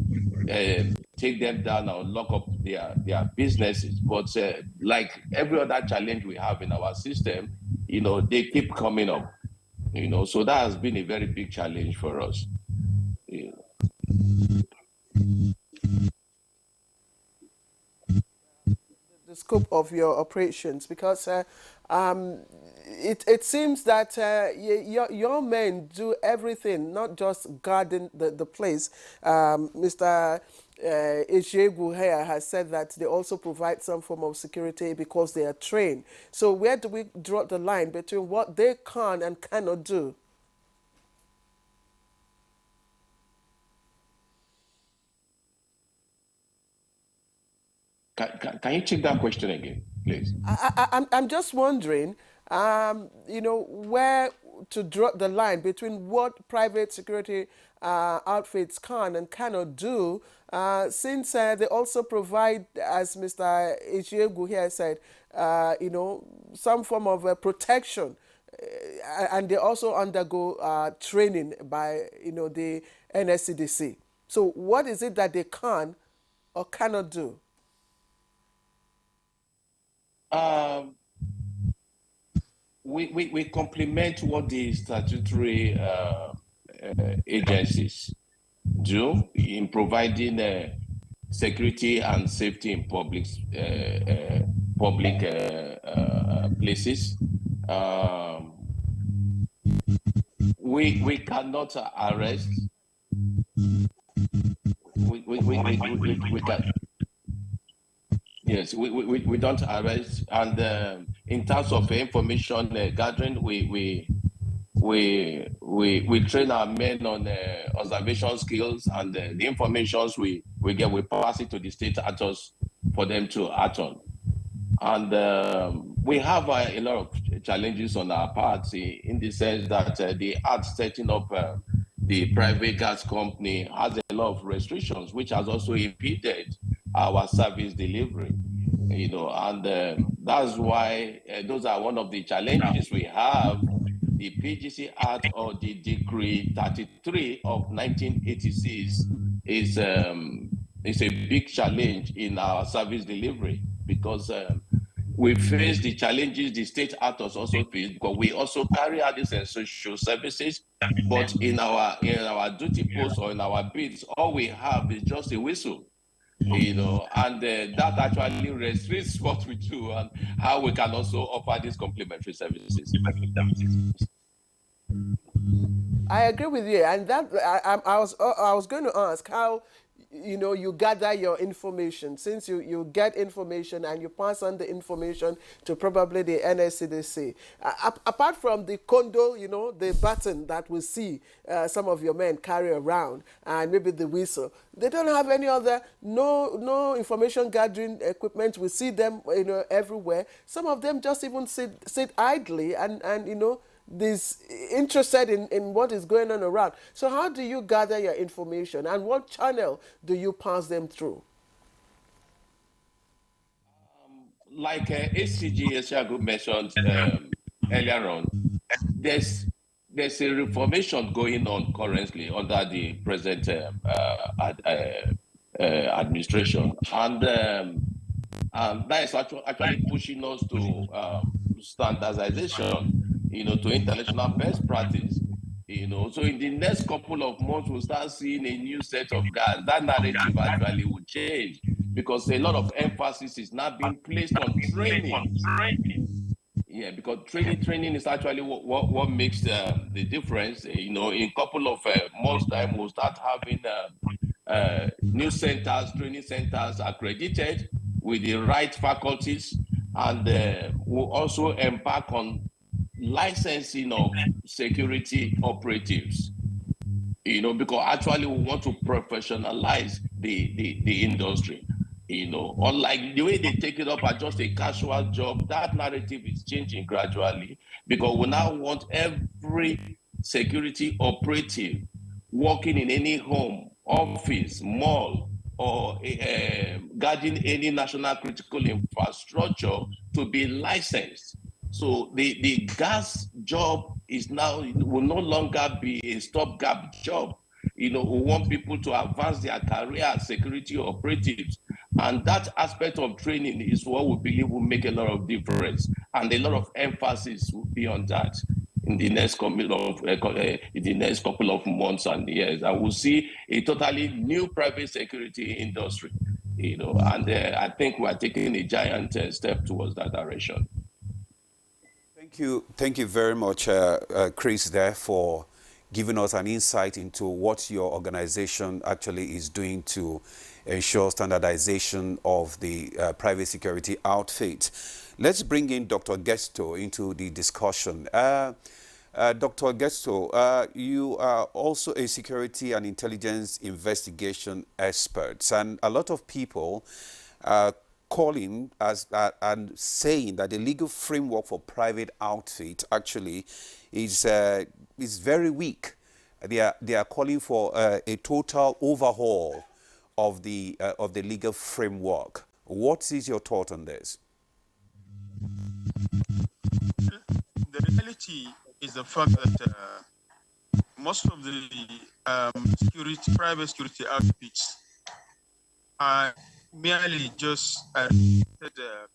take them down or lock up their businesses. But like every other challenge we have in our system, they keep coming up. So that has been a very big challenge for us. The scope of your operations, because it seems that your men do everything, not just guarding the place. Mr. Ejegu here has said that they also provide some form of security because they are trained. So where do we draw the line between what they can and cannot do? Can you take that question again, please? I'm just wondering, where to draw the line between what private security outfits can and cannot do, since they also provide, as Mr. Ejiegu here said, some form of protection, and they also undergo training by, the NSCDC. So what is it that they can or cannot do? We complement what the statutory agencies do in providing security and safety in public places. We cannot arrest. We can. Yes, we don't arrest. And in terms of information gathering, we train our men on observation skills, and the informations we get, we pass it to the state actors for them to act on. And we have a lot of challenges on our part in the sense that the act setting up the private gas company has a lot of restrictions, which has also impeded our service delivery. And that's why those are one of the challenges we have. The PGC Act, or the Decree 33 of 1986, is a big challenge in our service delivery, because we face the challenges the state actors also face, because we also carry out these social services, but in our duty post or in our bids, all we have is just a whistle. And that actually restricts what we do and how we can also offer these complementary services. I agree with you, and that I was going to ask how you gather your information, since you get information and you pass on the information to probably the NSCDC. Apart from the condo, the button that we see some of your men carry around, and maybe the whistle, they don't have any other no information gathering equipment. We see them everywhere. Some of them just even sit idly and this interested in what is going on around. So how do you gather your information, and what channel do you pass them through? Like ACG Eshago mentioned earlier on, there's a reformation going on currently under the present administration, and that is actually pushing us to standardization, to international best practice. So in the next couple of months, we'll start seeing a new set of guys. That narrative actually will change, because a lot of emphasis is now being placed on training. Yeah, because training is actually what makes the difference. In a couple of months' time, we'll start having new centers, training centers accredited with the right faculties, and we'll also embark on licensing of security operatives. Because actually we want to professionalize the industry. Unlike the way they take it up as just a casual job, that narrative is changing gradually, because we now want every security operative working in any home, office, mall, or guarding any national critical infrastructure to be licensed. So the gas job will no longer be a stopgap job. We want people to advance their career as security operatives. And that aspect of training is what we believe will make a lot of difference. And a lot of emphasis will be on that in the next couple of months and years. And we'll see a totally new private security industry. And I think we're taking a giant step towards that direction. Thank you very much, Chris, there, for giving us an insight into what your organization actually is doing to ensure standardization of the private security outfit. Let's bring in Dr. Gesto into the discussion. Dr. Gesto, you are also a security and intelligence investigation expert, and a lot of people calling and saying that the legal framework for private outfit actually is very weak. They are calling for a total overhaul of the legal framework. What is your thought on this? The reality is the fact that most of the private security outfits are merely just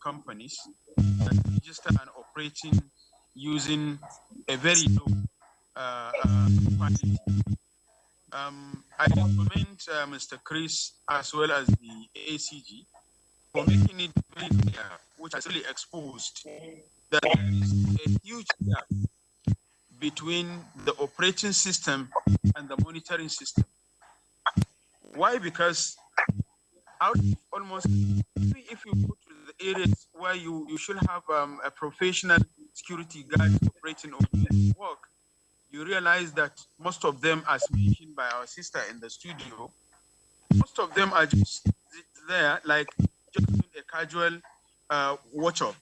companies that register and operating using a very low quantity. I commend Mr. Chris as well as the ACG for making it very clear, which has really exposed that there is a huge gap between the operating system and the monitoring system. Why? Because out of almost, if you go to areas where you should have a professional security guard operating or doing work, you realize that most of them, as mentioned by our sister in the studio, most of them are just there, like just doing a casual watch-up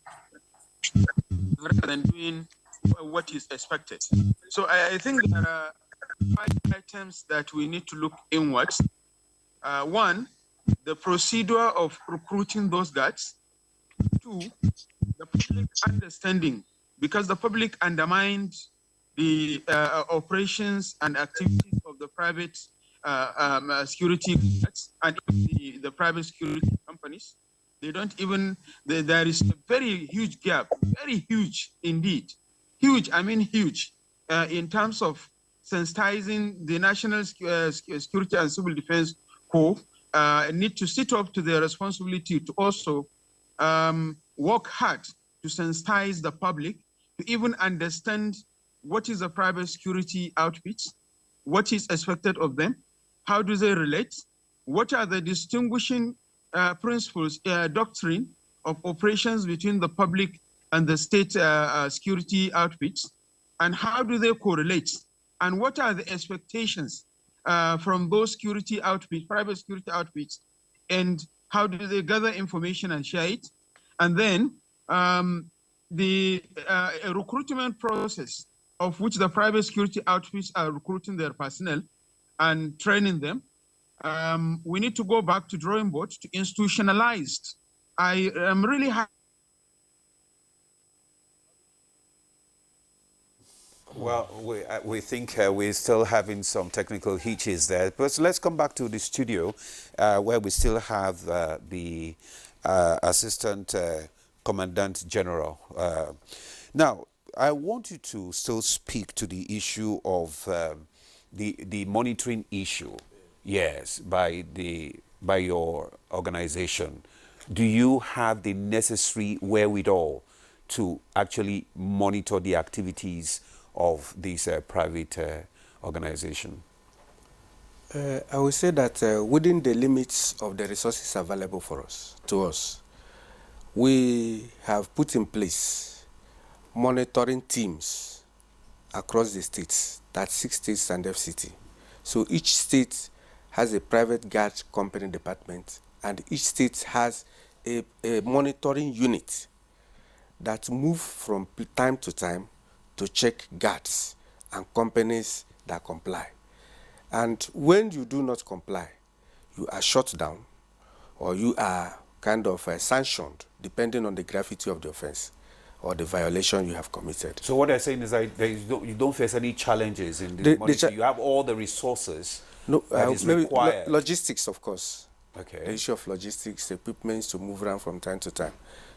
rather than doing what is expected. So I think there are 5 items that we need to look inwards. One, the procedure of recruiting those guards. 2, the public understanding, because the public undermined the operations and activities of the private security guards and the private security companies. They don't even, there is a very huge gap, very huge indeed. Huge, I mean huge, in terms of sensitizing the National Security and Civil Defense Corps need to sit up to their responsibility to also work hard to sensitize the public to even understand what is a private security outfit, what is expected of them, how do they relate, what are the distinguishing principles, doctrine of operations between the public and the state security outfits, and how do they correlate, and what are the expectations from those security outfits, private security outfits, and how do they gather information and share it? And then the recruitment process of which the private security outfits are recruiting their personnel and training them. We need to go back to drawing board to institutionalized. I am really happy. Well, we think we're still having some technical hitches there. But let's come back to the studio where we still have the Assistant Commandant General. Now, I want you to still speak to the issue of the monitoring issue. Yes, by your organization. Do you have the necessary wherewithal to actually monitor the activities of this private organization? I would say that within the limits of the resources available to us, we have put in place monitoring teams across the states, that's 6 states and FCT. So each state has a private guard company department, and each state has a monitoring unit that move from time to time to check guards and companies that comply. And when you do not comply, you are shut down or you are kind of sanctioned depending on the gravity of the offense or the violation you have committed. So what they're saying is that you don't face any challenges in the monitoring. You have all the resources that is required. Logistics, of course. Okay. The issue of logistics, equipment to move around from time to time.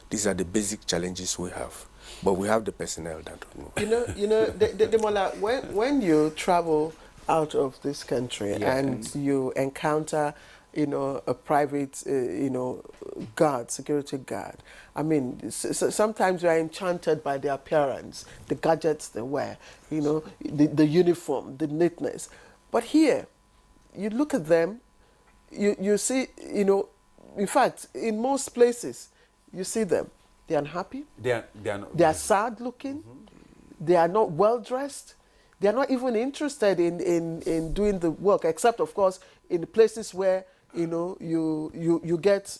These are the basic challenges we have. But we have the personnel that don't move. Demola, when you travel out of this country and you encounter, a private, guard, security guard, I mean, sometimes you are enchanted by the appearance, the gadgets they wear, the uniform, the neatness. But here, you look at them, you see, in fact, in most places, you see them, they're unhappy, they are sad looking, they are not well dressed, they are not even interested in doing the work, except of course in the places where you get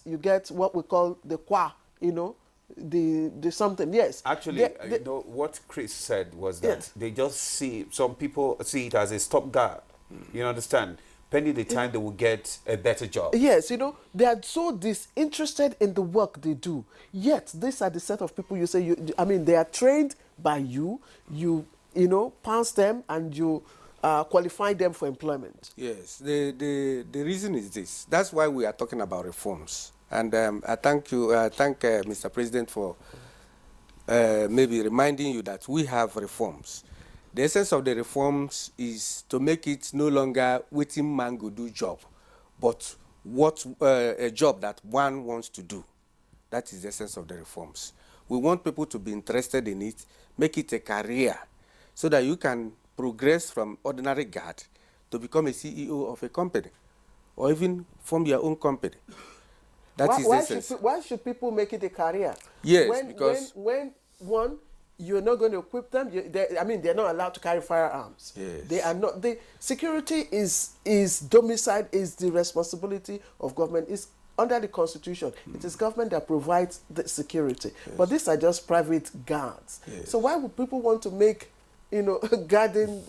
what we call the kwa, the something. Yes. Actually, what Chris said was that they just see, some people see it as a stopgap. You understand? Pending the time they will get a better job. Yes, they are so disinterested in the work they do. Yet, these are the set of people you say, they are trained by you, pass them and you qualify them for employment. Yes, the reason is this. That's why we are talking about reforms. And I thank Mr. President for maybe reminding you that we have reforms. The essence of the reforms is to make it no longer waiting man go do job, but what a job that one wants to do. That is the essence of the reforms. We want people to be interested in it, make it a career, so that you can progress from ordinary guard to become a CEO of a company, or even form your own company. Why should people make it a career? Yes, because when one, you're not going to equip them. They're not allowed to carry firearms. Yes. They are not. The security is domiciled, is the responsibility of government. It's under the Constitution. It is government that provides the security. Yes. But these are just private guards. Yes. So why would people want to make, guarding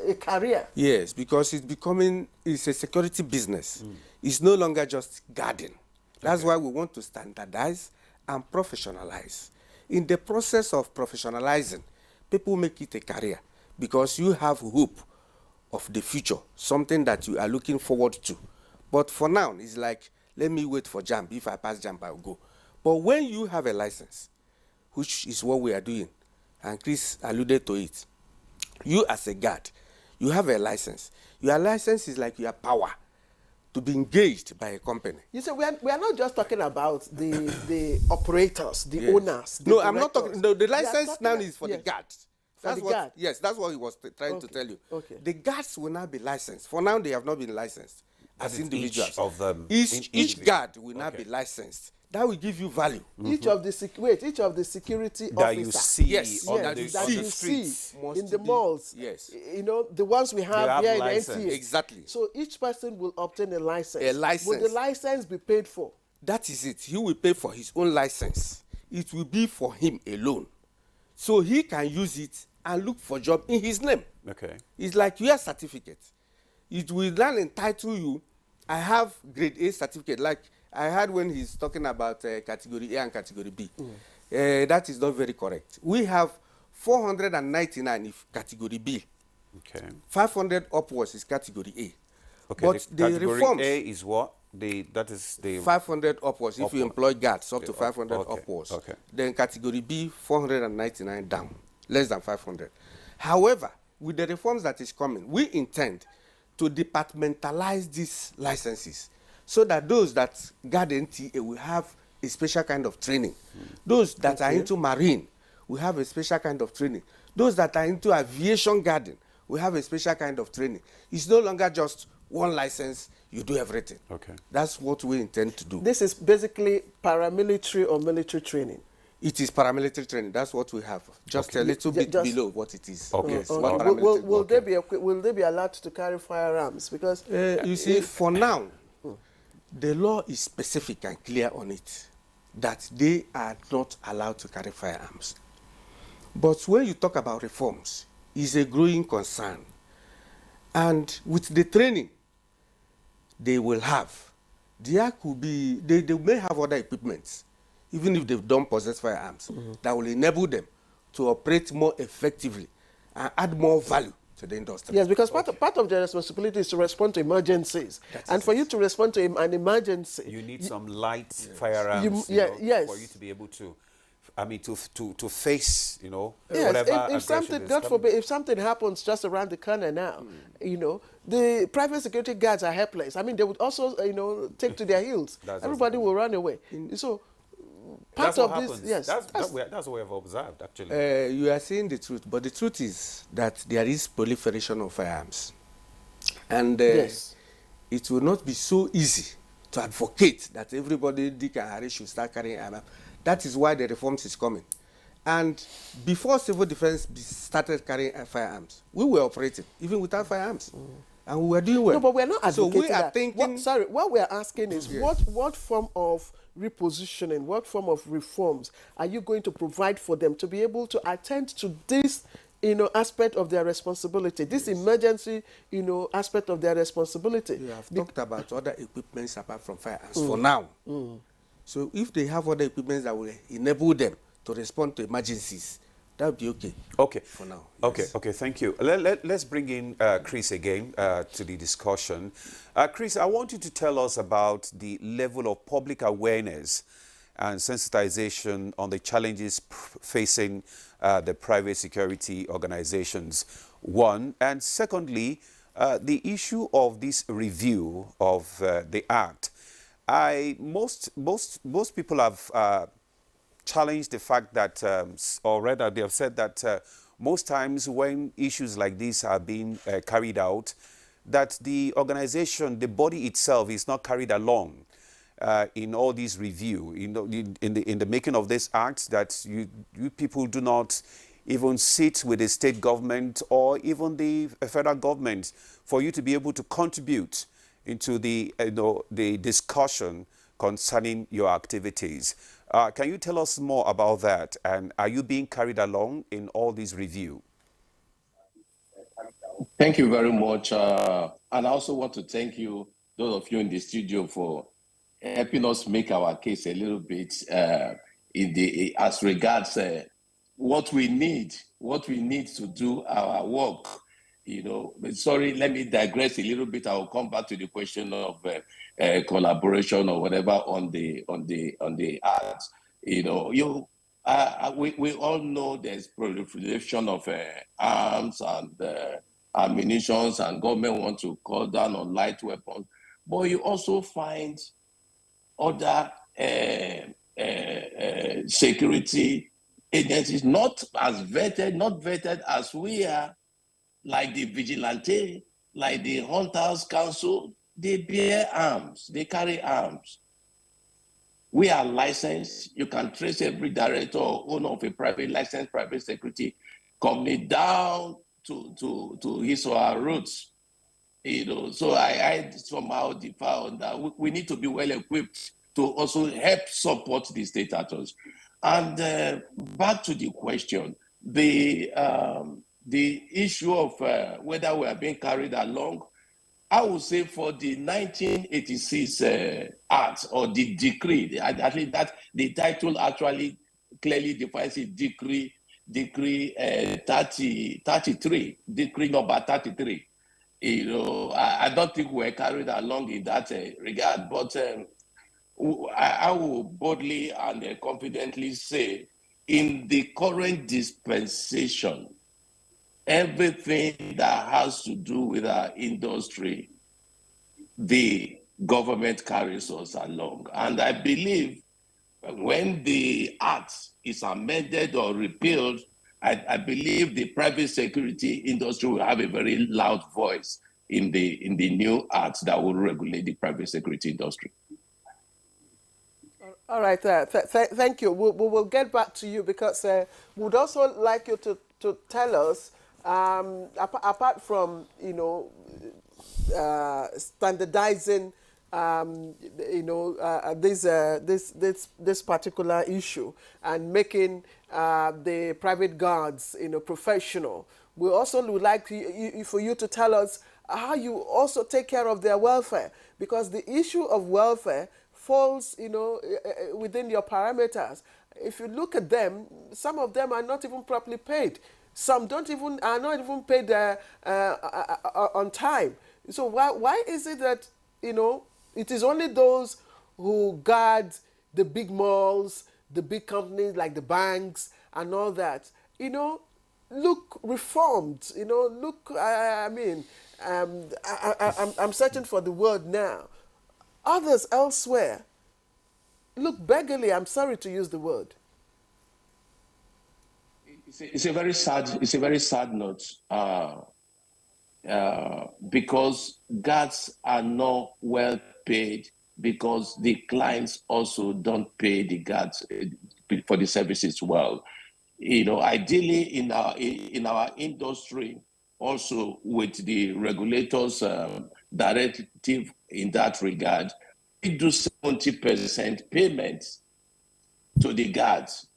a career? Yes, because it's a security business. It's no longer just guarding. That's why we want to standardize and professionalize. In the process of professionalizing, people make it a career because you have hope of the future, something that you are looking forward to. But for now, it's like, let me wait for JAMB. If I pass JAMB, I'll go. But when you have a license, which is what we are doing, and Chris alluded to it, you as a guard, you have a license. Your license is like your power to be engaged by a company. You see, we are not just talking about the operators, the owners. No, I'm not talking. No, the license now is for the guards. Yes, that's what he was trying to tell you. Okay. The guards will now be licensed. For now, they have not been licensed as individuals. Each of them. Each guard will now be licensed. That will give you value. Each of the security that you see on the streets, in the malls. Yes. The ones we have here in NTA. Exactly. So each person will obtain a license. A license. Will the license be paid for? That is it. He will pay for his own license. It will be for him alone. So he can use it and look for job in his name. Okay. It's like your certificate. It will then entitle you. I have grade A certificate. Like I heard when he's talking about category A and category B. That is not very correct. We have 499 if category B. Okay. 500 upwards is category A. Okay. But the category reforms, A is what? That is the 500 upwards. If you employ guards, up to 500 okay. upwards. Okay. Then category B, 499 down, less than 500. However, with the reforms that is coming, we intend to departmentalize these licenses so that those that guard NTA will have a special kind of training. Those that are into marine will have a special kind of training. Those that are into aviation guarding will have a special kind of training. It's no longer just one license, you do everything. Okay. That's what we intend to do. This is basically paramilitary or military training. It is paramilitary training. That's what we have. Just a little bit below what it is. Okay. Yes. Will they be allowed to carry firearms? Because you see, for now, the law is specific and clear on it that they are not allowed to carry firearms. But when you talk about reforms, it's a growing concern. And with the training they will have, there could be, they may have other equipments, even if they don't possess firearms, that will enable them to operate more effectively and add more value to the industry. Yes, because part of their responsibility is to respond to emergencies. And for you to respond to an emergency, you need some light firearms for you to be able to, to face, whatever if something, God forbid, if something happens just around the corner now, the private security guards are helpless. They would also, take to their heels. Everybody will run away. So part of this, yes. That's what we have observed, actually. You are saying the truth, but the truth is that there is proliferation of firearms. And it will not be so easy to advocate that everybody, Dick and Harry, should start carrying arms. That is why the reforms is coming. And before civil defense started carrying firearms, we were operating, even without firearms. And we were doing well. No, but we're not advocating so we are thinking... what we're asking is what form of repositioning, what form of reforms are you going to provide for them to be able to attend to this aspect of their responsibility, this emergency, aspect of their responsibility? You have talked about other equipments apart from firearms for now. So if they have other equipments that will enable them to respond to emergencies, that would be okay. Okay. For now. Yes. Okay, thank you. Let's bring in Chris again to the discussion. Chris, I want you to tell us about the level of public awareness and sensitization on the challenges facing the private security organizations, one. And secondly, the issue of this review of the Act. Most people have challenged the fact that, or rather they have said that most times when issues like this are being carried out, that the organization, the body itself is not carried along. in all these review, in the making of this act, that you people do not even sit with the state government or even the federal government for you to be able to contribute into the discussion concerning your activities. Can you tell us more about that? And are you being carried along in all these review? Thank you very much. And I also want to thank you, those of you in the studio, for helping us make our case a little bit as regards what we need to do our work. But sorry, let me digress a little bit. I will come back to the question of collaboration or whatever on the arts. We all know there's proliferation of arms and ammunitions, and government want to cut down on light weapons, but you also find other security agencies not vetted as we are, like the vigilante, like the Hunters Council. They bear arms, they carry arms. We are licensed. You can trace every director or owner of a licensed private security company down to his or her roots. So I somehow differ on that. We need to be well equipped to also help support the state actors. And back to the question, the issue of whether we are being carried along, I would say for the 1986 Act or the decree, I think that the title actually clearly defines it, decree 33, decree number 33. I don't think we're carried along in that regard, but I will boldly and confidently say, in the current dispensation, everything that has to do with our industry, the government carries us along. And I believe when the act is amended or repealed, I believe the private security industry will have a very loud voice in the new act that will regulate the private security industry. All right, thank you. We'll get back to you, because we'd also like you to tell us, apart from standardizing this particular issue and making the private guards professional, we also would like for you to tell us how you also take care of their welfare, because the issue of welfare falls within your parameters. If you look at them, some of them are not even properly paid. Some are not even paid on time. So why is it that it is only those who guard the big malls, the big companies like the banks and all that, look reformed, look, I'm searching for the word now. Others elsewhere look beggarly. I'm sorry to use the word. It's a very sad note, because guards are not well paid, because the clients also don't pay the guards for the services well. Ideally in our industry, also with the regulators' directive in that regard, we do 70% payments to the guards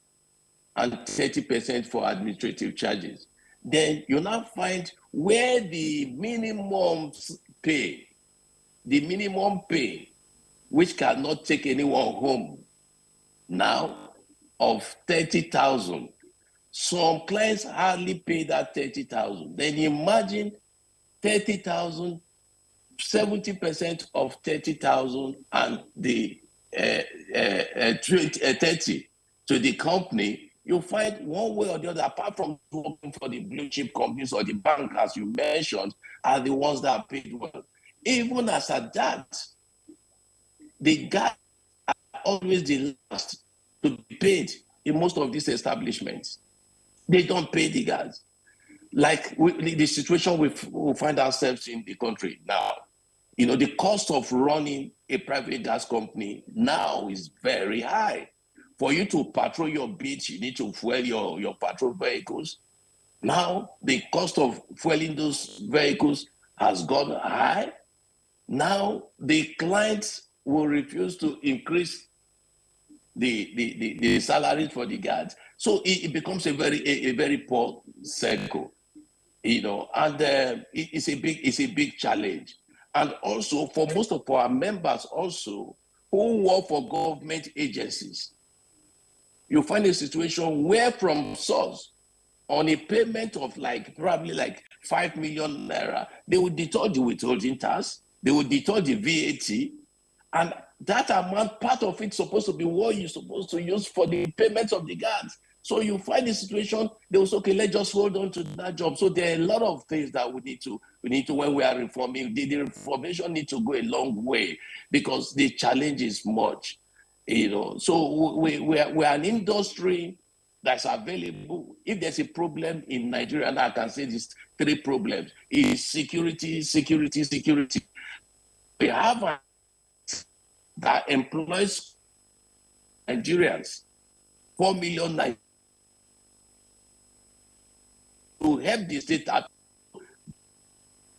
and 30% for administrative charges. Then you now find where the minimum pay, which cannot take anyone home now, of 30,000. Some clients hardly pay that 30,000. Then imagine 30,000, 70% of 30,000, and the 30 to the company. You find one way or the other, apart from working for the blue chip companies or the bank, as you mentioned, are the ones that are paid well. Even as at that, the guys are always the last to be paid in most of these establishments. They don't pay the guys. Like the situation we find ourselves in the country now, You know, the cost of running a private gas company now is very high. For you to patrol your beach, you need to fuel your patrol vehicles. Now, the cost of fueling those vehicles has gone high. Now, the clients will refuse to increase the salaries for the guards. So it becomes a very poor circle, you know, and it's a big challenge. And also for most of our members also who work for government agencies, you find a situation where from source on a payment of probably 5 million naira, they would deduct the withholding tax, they would deduct the VAT, and that amount, part of it supposed to be what you're supposed to use for the payments of the guards. So you find the situation, they will say, okay, let's just hold on to that job. So there are a lot of things that we need to when we are reforming, the reformation needs to go a long way because the challenge is much, you know. So we are an industry that's available. If there's a problem in Nigeria, and I can say these 3 problems, is security. We have a that employs Nigerians, 4 million Nigerians, to help the state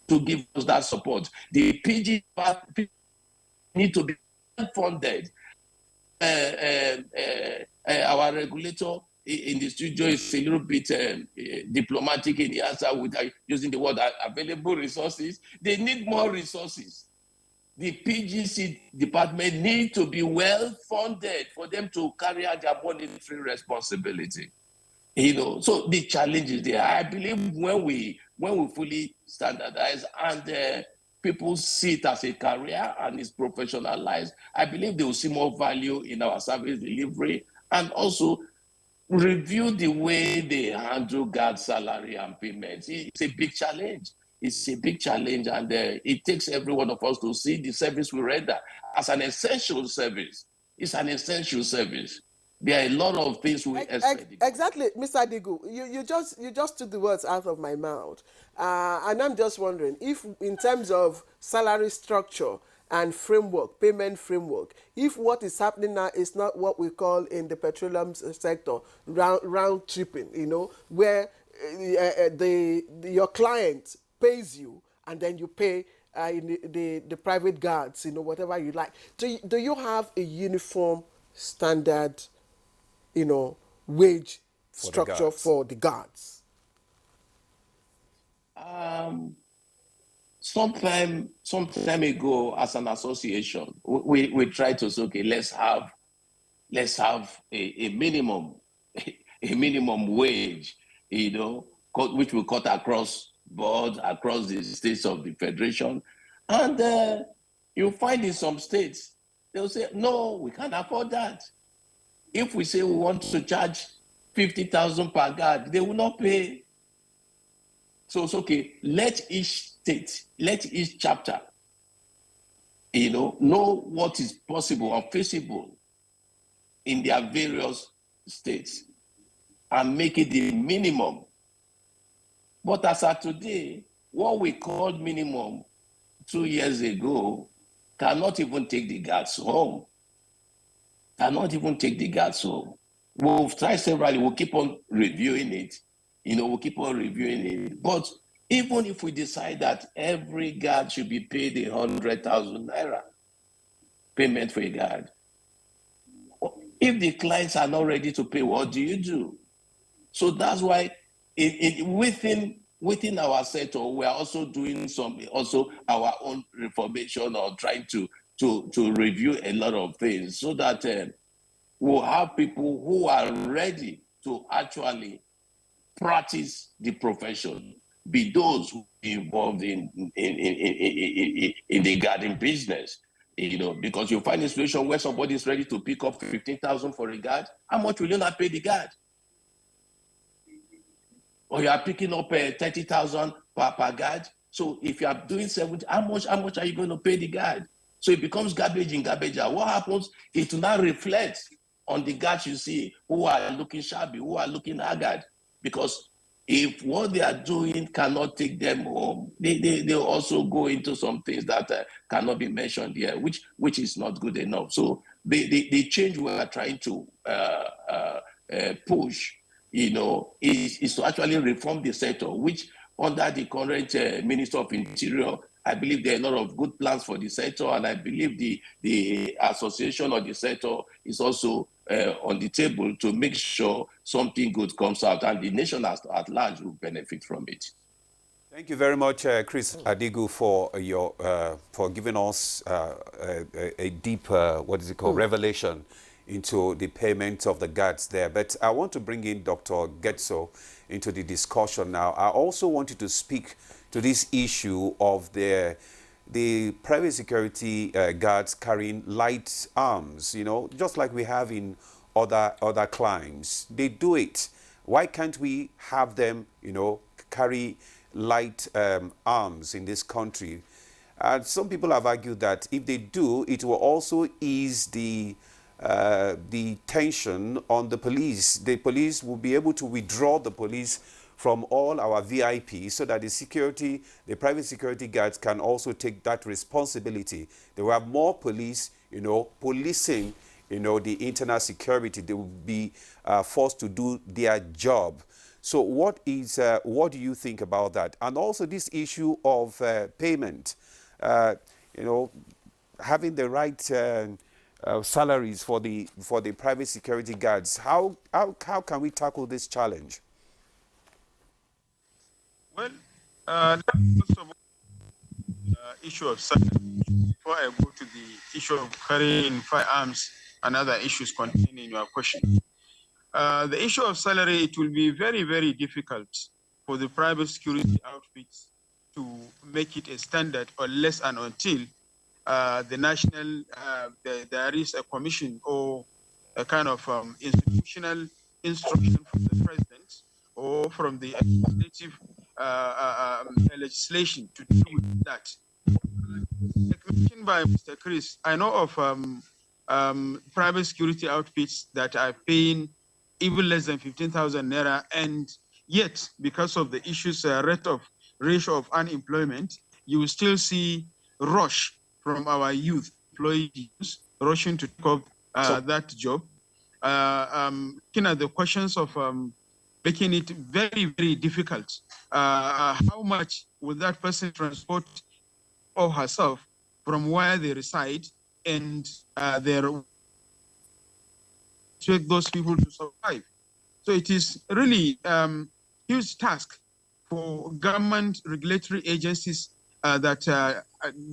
to give us that support. The PG need to be funded. Our regulator in the studio is a little bit diplomatic in the answer with using the word available resources. They need more resources. The PGC department need to be well funded for them to carry out their monitoring responsibility. You know, so the challenge is there. I believe when we fully standardize and people see it as a career and it's professionalized, I believe they will see more value in our service delivery and also review the way they handle guard salary and payments. It's a big challenge. It's a big challenge, and it takes every one of us to see the service we render as an essential service. It's an essential service. There are a lot of things we expect. Exactly, Mr. Adigu. You just took the words out of my mouth, and I'm just wondering if, in terms of salary structure and framework, payment framework, if what is happening now is not what we call in the petroleum sector round tripping, you know, where your client pays you and then you pay the private guards, you know, whatever you like. Do you have a uniform standard, you know, wage structure for the guards? Some time ago, as an association, we tried to say, okay, let's have a minimum wage, you know, which we cut across board, across the states of the federation, and you find in some states they'll say, no, we can't afford that. If we say we want to charge 50,000 per guard, they will not pay. So it's okay. Let each state, let each chapter, you know what is possible or feasible in their various states and make it the minimum. But as of today, what we called minimum 2 years ago cannot even take the guards home. We've tried severally, we'll keep on reviewing it. You know, we'll keep on reviewing it. But even if we decide that every guard should be paid 100,000 naira payment for a guard, if the clients are not ready to pay, what do you do? So that's why within our sector, we are also doing our own reformation or trying to review a lot of things so that we'll have people who are ready to actually practice the profession, be those who are involved in the guarding business. You know, because you find a situation where somebody is ready to pick up 15,000 for a guard, how much will you not pay the guard? Or you are picking up 30,000 per guard. So if you are doing 70, how much are you going to pay the guard? So it becomes garbage in, garbage out. What happens? It will not reflect on the guards you see who are looking shabby, who are looking haggard, because if what they are doing cannot take them home, they also go into some things that cannot be mentioned here, which is not good enough. So the change we are trying to push, is to actually reform the sector, which under the current Minister of Interior, I believe there are a lot of good plans for the sector, and I believe the association of the sector is also on the table to make sure something good comes out, and the nation at large will benefit from it. Thank you very much, Chris Adigu, for your for giving us a deep revelation into the payment of the guards there. But I want to bring in Dr. Getso into the discussion now. I also want you to speak to this issue of the private security guards carrying light arms, just like we have in other crimes. They do it. Why can't we have them, carry light arms in this country? And some people have argued that if they do, it will also ease the tension on the police. The police will be able to withdraw the police from all our VIPs so that the private security guards can also take that responsibility. They will have more police, policing, the internal security. They will be forced to do their job. So what do you think about that? And also this issue of payment, having the right salaries for the private security guards. How can we tackle this challenge? Well, first of all, issue of salary. Before I go to the issue of carrying firearms and other issues contained in your question, the issue of salary, it will be very, very difficult for the private security outfits to make it a standard unless and until the national, there is a commission or a kind of institutional instruction from the president or from the administrative legislation to deal with that. Like mentioned by Mr. Chris, I know of private security outfits that are paying even less than 15,000 naira, and yet because of the issues ratio of unemployment, you will still see rush from our youth employees rushing to take up that job. Looking at the questions of making it very, very difficult. How much will that person transport or herself from where they reside and expect those people to survive? So it is really huge task for government regulatory agencies that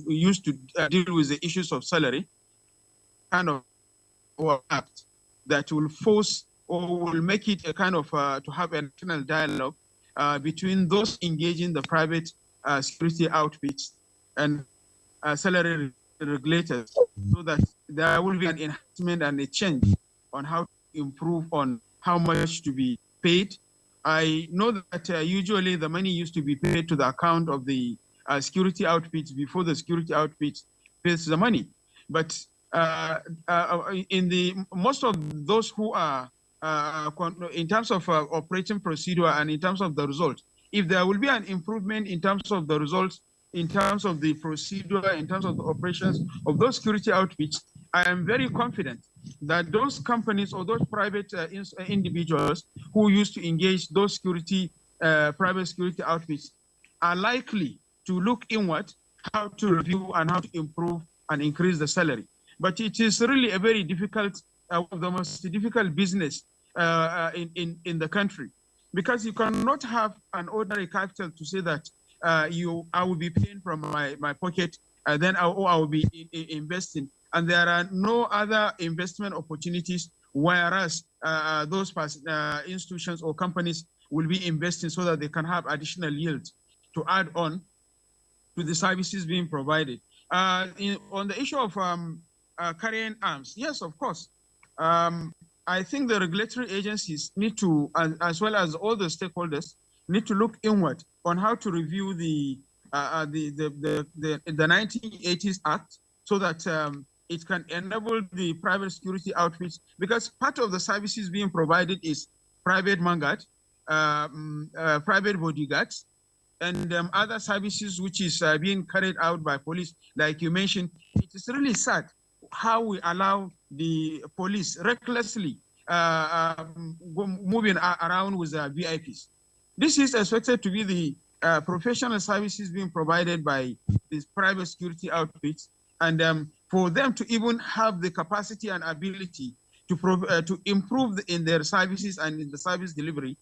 used to deal with the issues of salary, kind of or act that will force or will make it a kind of to have a national dialogue between those engaging the private security outfits and salary regulators, so that there will be an enhancement and a change on how to improve on how much to be paid. I know that usually the money used to be paid to the account of the security outfits before the security outfits pays the money. But in the most of those who are in terms of operating procedure and in terms of the result, if there will be an improvement in terms of the results, in terms of the procedure, in terms of the operations of those security outfits, I am very confident that those companies or those private individuals who used to engage those security private security outfits are likely to look inward, how to review and how to improve and increase the salary. But it is really a very difficult, one of the most difficult business in the country, because you cannot have an ordinary capital to say that I will be paying from my pocket, then I will be investing, and there are no other investment opportunities, whereas those institutions or companies will be investing so that they can have additional yield to add on to the services being provided. On the issue of carrying arms, yes, of course. I think the regulatory agencies need to, as well as all the stakeholders, need to look inward on how to review the 1980s Act, so that it can enable the private security outfits, because part of the services being provided is private vanguard, private bodyguards, and other services which is being carried out by police, like you mentioned. It is really sad how we allow the police recklessly moving around with VIPs. This is expected to be the professional services being provided by these private security outfits, and for them to even have the capacity and ability to improve in their services and in the service delivery,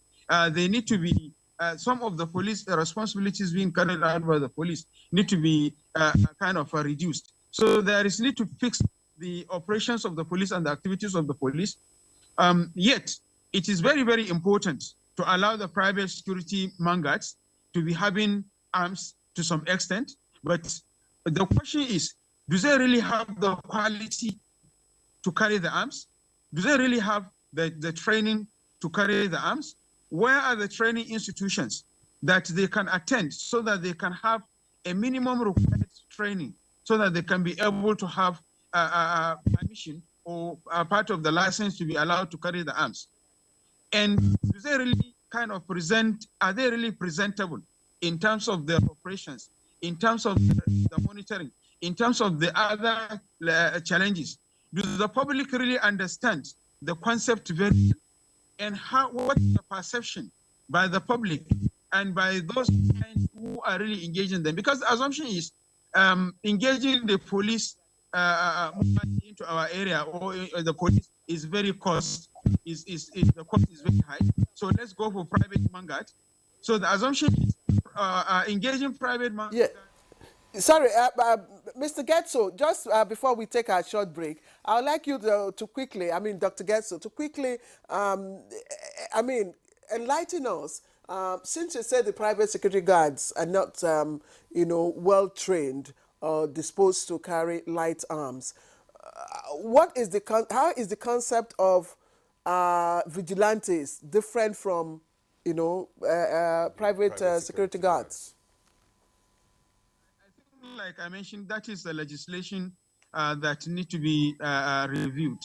they need to be some of the police responsibilities being carried out by the police need to be kind of reduced. So there is need to fix the operations of the police and the activities of the police. Yet, it is very, very important to allow the private security mangads to be having arms to some extent. But the question is, do they really have the quality to carry the arms? Do they really have the training to carry the arms? Where are the training institutions that they can attend so that they can have a minimum required training so that they can be able to have permission or a part of the license to be allowed to carry the arms? And do they really kind of are they really presentable in terms of their operations, in terms of the monitoring, in terms of the other challenges? Do the public really understand the concept very well? And what is the perception by the public and by those who are really engaging them? Because the assumption is engaging the police into our area or the police is very the cost is very high. So let's go for private vanguard. So the assumption is engaging private vanguard. Yeah. Sorry, Mr. Getso, just before we take our short break, I would like you to quickly, Dr. Getso, to quickly, enlighten us. Since you said the private security guards are not, well trained or disposed to carry light arms, how is the concept of vigilantes different from, private security guards? Like I mentioned, that is the legislation that need to be reviewed.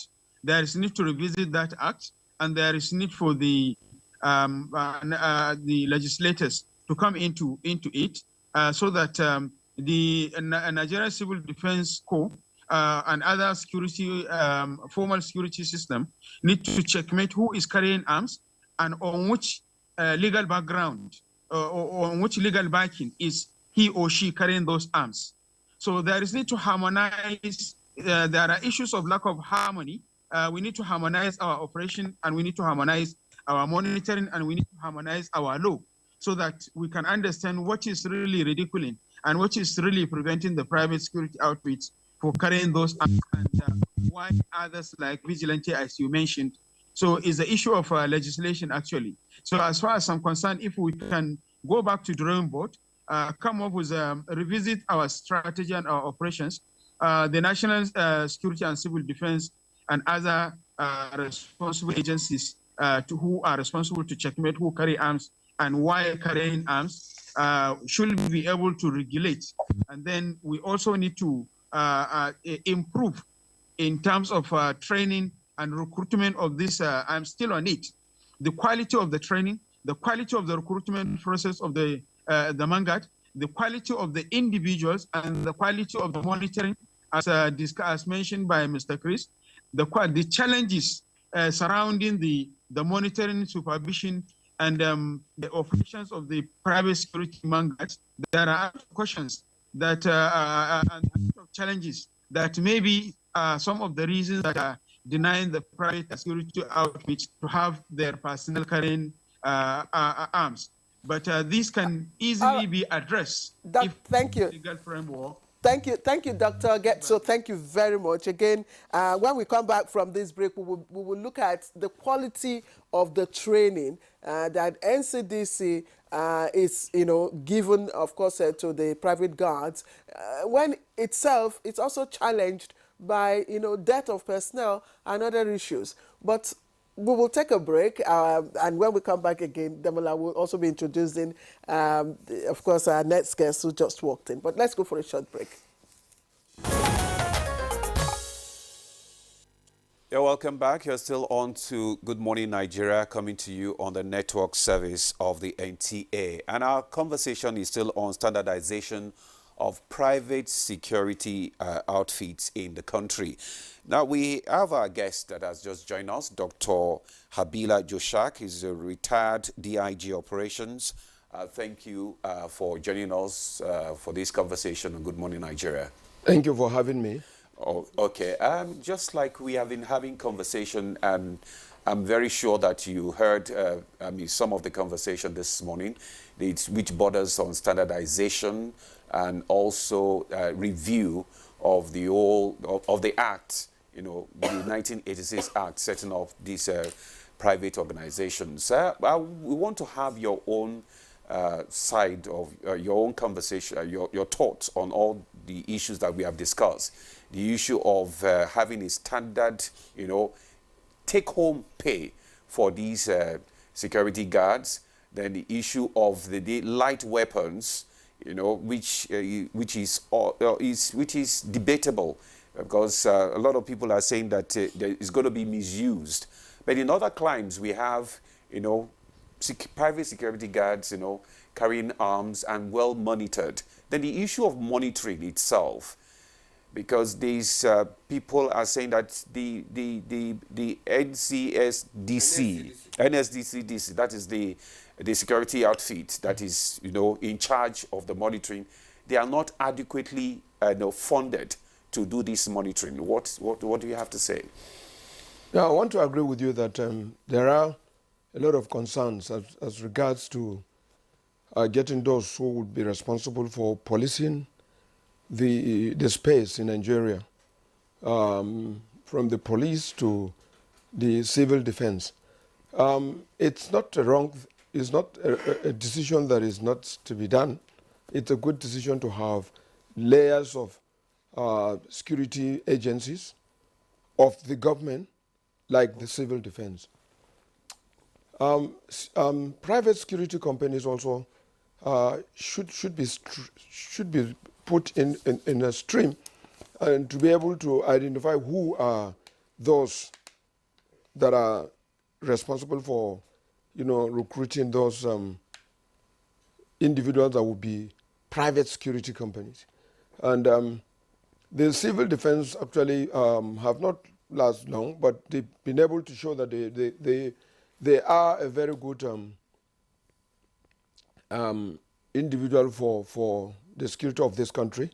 There is need to revisit that act, and there is need for the legislators to come into it so that the Nigerian Civil Defense Corps and other security, formal security system need to checkmate who is carrying arms and on which legal background or on which legal backing is he or she carrying those arms. So there is need to harmonize. There are issues of lack of harmony. We need to harmonize our operation, and we need to harmonize our monitoring, and we need to harmonize our law so that we can understand what is really ridiculing and what is really preventing the private security outfits for carrying those arms, and why others like vigilante, as you mentioned. So it's the issue of legislation, actually. So as far as I'm concerned, if we can go back to drawing board, come up with revisit our strategy and our operations, the National Security and Civil Defense and other responsible agencies who are responsible to checkmate who carry arms and why carrying arms should be able to regulate. And then we also need to improve in terms of training and recruitment of this. I'm still on it. The quality of the training, the quality of the recruitment process of the vanguard, the quality of the individuals, and the quality of the monitoring, as mentioned by Mr. Chris, the challenges surrounding the monitoring, supervision, and the operations of the private security vanguards. There are questions that and challenges that maybe some of the reasons that are denying the private security outfits to have their personnel carrying arms. But these can easily be addressed. Thank you. Legal framework. Thank you, Dr. Getso. Thank you very much. Again, when we come back from this break, we will look at the quality of the training that NCDC is, given, of course, to the private guards. When itself, it's also challenged by, death of personnel and other issues. But we will take a break, and when we come back again, Demola will also be introducing, of course, our next guest who just walked in. But let's go for a short break. Yeah, welcome back. You're still on to Good Morning Nigeria, coming to you on the network service of the NTA. And our conversation is still on standardization of private security outfits in the country. Now, we have our guest that has just joined us, Dr. Habila Joshak. He's a retired DIG operations. Thank you for joining us for this conversation on Good Morning Nigeria. Thank you for having me. Oh, okay. Just like we have been having conversation, and I'm very sure that you heard some of the conversation this morning, which borders on standardization and also review of the of the Act, the 1986 Act setting up these private organizations. We want to have your own side of your own conversation, your thoughts on all the issues that we have discussed. The issue of having a standard, take-home pay for these security guards. Then the issue of the light weapons, which is debatable, because a lot of people are saying that it's going to be misused. But in other climes, we have, private security guards, carrying arms and well monitored. Then the issue of monitoring itself, because these people are saying that the NSDC, that is the security outfit that is in charge of the monitoring, they are not adequately funded to do this monitoring. What do you have to say? Yeah, I want to agree with you that there are a lot of concerns as regards to getting those who would be responsible for policing the space in Nigeria, from the police to the civil defense. It's not it's not a decision that is not to be done. It's a good decision to have layers of security agencies of the government, like the civil defense. Private security companies also should be put in a stream, and to be able to identify who are those that are responsible for, recruiting those individuals that would be private security companies. And the civil defense actually have not lasted long, but they've been able to show that they are a very good individual for the security of this country.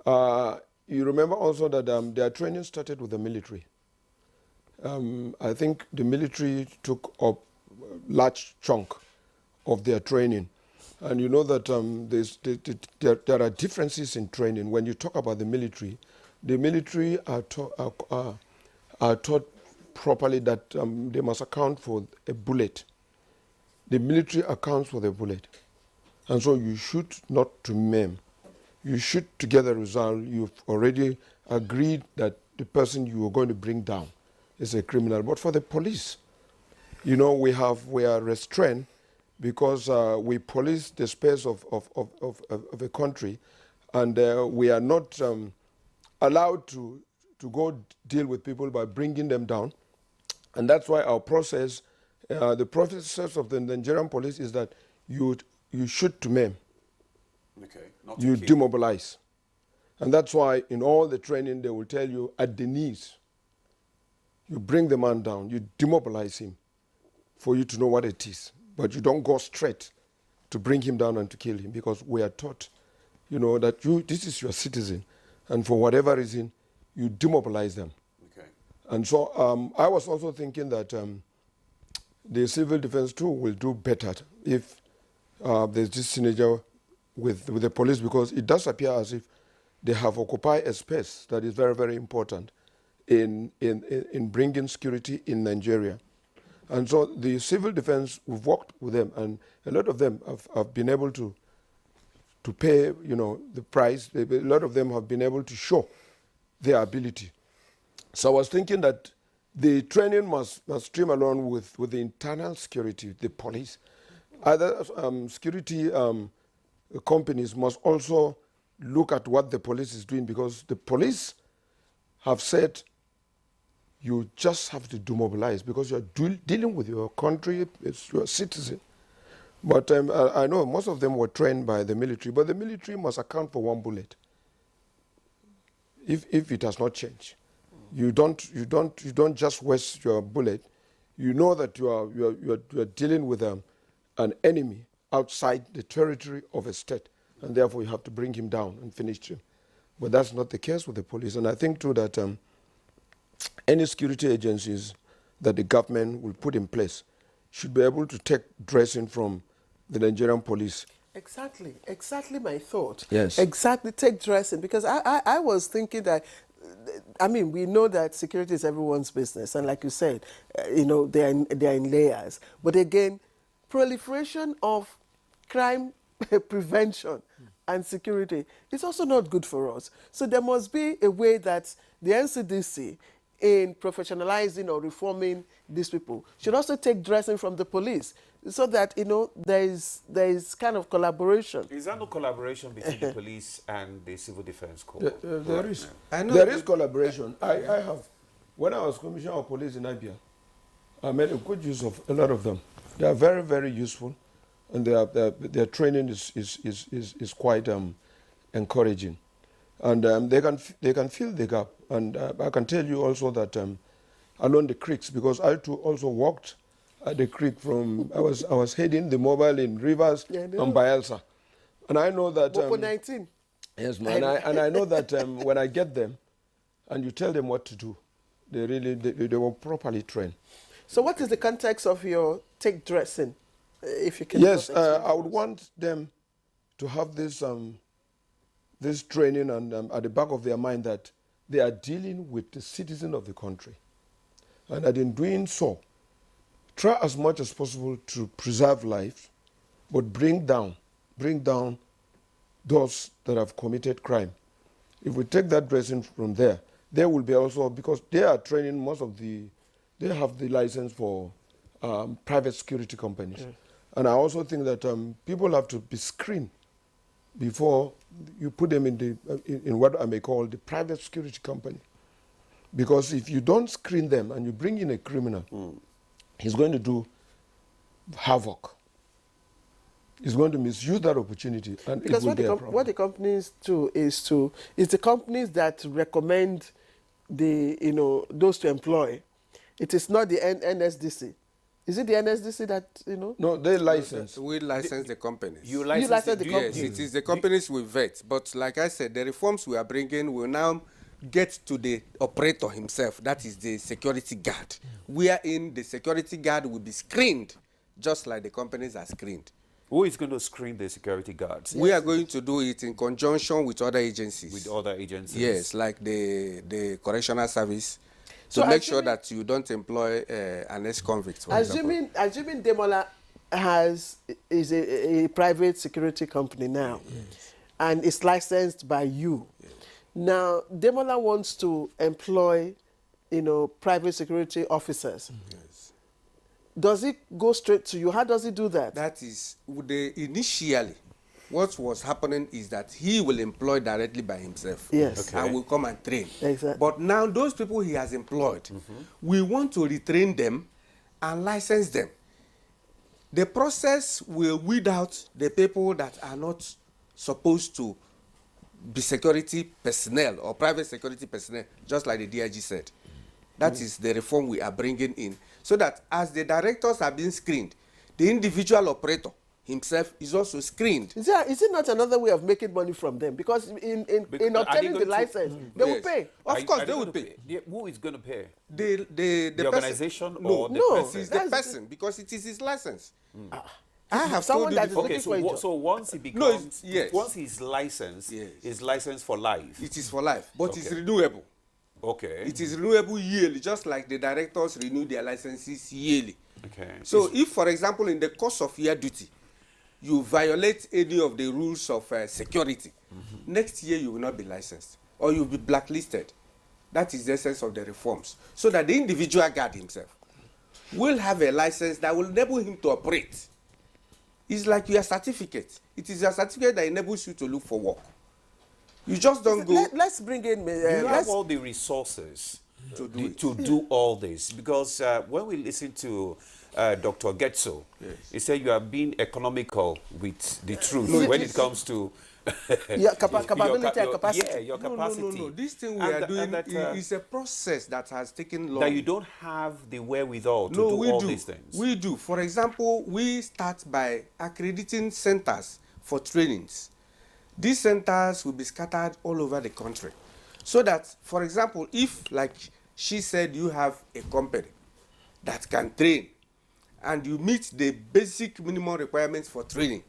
You remember also that their training started with the military. I think the military took up a large chunk of their training. And you know that there are differences in training. When you talk about the military are taught properly that they must account for a bullet. The military accounts for the bullet. And so you shoot not to maim. You shoot to get a result. You've already agreed that the person you are going to bring down is a criminal. But for the police, we are restrained because we police the space of a country, and we are not allowed to go deal with people by bringing them down. And that's why our process, the process of the Nigerian police is that you shoot to maim. Okay. You demobilize. And that's why in all the training they will tell you at the knees, you bring the man down, you demobilize him for you to know what it is. But you don't go straight to bring him down and to kill him, because we are taught, that this is your citizen, and for whatever reason, you demobilize them. Okay. And so I was also thinking that the civil defense too will do better if there's this synergy with the police, because it does appear as if they have occupied a space that is very, very important in bringing security in Nigeria. And so the civil defense, we've worked with them, and a lot of them have been able to pay, the price. A lot of them have been able to show their ability. So I was thinking that the training must stream along with the internal security, the police. Other security companies must also look at what the police is doing, because the police have said you just have to demobilize because you're dealing with your country, it's your citizen. But I know most of them were trained by the military, but the military must account for one bullet. If it has not changed, you don't just waste your bullet. You know that you are dealing with an enemy outside the territory of a state, and therefore you have to bring him down and finish him. But that's not the case with the police, and I think too that any security agencies that the government will put in place should be able to take dressing from the Nigerian police. Exactly my thought. Yes. Exactly, take dressing, because I was thinking that, I mean, we know that security is everyone's business, and like you said, they're in layers. But again, proliferation of crime prevention and security is also not good for us. So there must be a way that the NCDC, in professionalizing or reforming these people, should also take dressing from the police, so that there is kind of collaboration. Is there no collaboration between the police and the Civil Defense Corps? There is. There is collaboration. I have, when I was Commissioner of Police in Abuja, I made a good use of a lot of them. They are very, very useful, and their training is quite encouraging, and they can fill the gap. And I can tell you also that along the creeks, because I too also walked at the creek from, I was heading the mobile in Rivers and Bayelsa, and I know that 19. Yes, man, and I know that when I get them, and you tell them what to do, they will properly train. So what is the context of your take dressing, if you can? Yes, I would want them to have this this training and at the back of their mind that they are dealing with the citizen of the country, and that in doing so, try as much as possible to preserve life, but bring down those that have committed crime. If we take that dressing from there, they will be also, because they are training they have the license for private security companies. Yes. And I also think that people have to be screened before you put them in what I may call the private security company. Because if you don't screen them and you bring in a criminal, he's going to do havoc. He's going to misuse that opportunity, and because it will be a problem. What the companies do is the companies that recommend those to employ. It is not the NSDC. Is it the NSDC that No, they license. We license the companies. You license the companies. Yes, it is the companies we vet. But like I said, the reforms we are bringing will now get to the operator himself. That is the security guard. Wherein the security guard will be screened, just like the companies are screened. Who is going to screen the security guards? We are going to do it in conjunction with other agencies. With other agencies? Yes, like the correctional service. So make sure that you don't employ an ex-convict. Assuming Demola is a private security company now, yes, and it's licensed by you. Yes. Now, Demola wants to employ, private security officers. Yes. Does it go straight to you? How does he do that? That is, initially, what was happening is that he will employ directly by himself. Yes. Okay. And will come and train. Exactly. But now those people he has employed, we want to retrain them and license them. The process will weed out the people that are not supposed to be security personnel or private security personnel, just like the DIG said. That is the reform we are bringing in. So that as the directors are being screened, the individual operator himself is also screened. Is it not another way of making money from them? Because in obtaining the license, they will pay. Of course, they will pay. Who is going to pay? The organization or the person? It's the person, because it is his license. I have someone that is looking for a job. So once he becomes, once he's licensed, he's licensed for life. It is for life, but it's renewable. Okay. It is renewable yearly, just like the directors renew their licenses yearly. Okay. So if, for example, in the course of year duty, you violate any of the rules of security, next year you will not be licensed, or you'll be blacklisted. That is the essence of the reforms. So that the individual guard himself will have a license that will enable him to operate. It's like your certificate. It is a certificate that enables you to look for work. You just don't go. Let's bring in. You have all the resources to do all this? Because when we listen to Dr. Getso, he said you are being economical with the truth when it comes to capability and capacity. Yeah, your capacity. No. This thing we are doing is a process that has taken long. That you don't have the wherewithal to do all these things. We do. For example, we start by accrediting centers for trainings. These centers will be scattered all over the country. So that, for example, if, like she said, you have a company that can train and you meet the basic minimum requirements for training,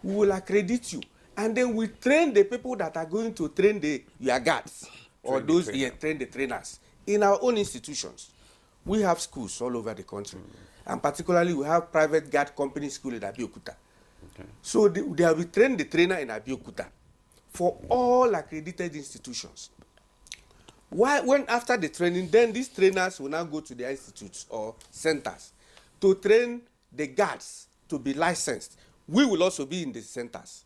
we will accredit you. And then we train the people that are going to train your guards or those train the trainers in our own institutions. We have schools all over the country. And particularly, we have private guard company school in Abuja. So they will train the trainer in Abuja for all accredited institutions. When after the training, then these trainers will now go to their institutes or centers to train the guards to be licensed. We will also be in the centers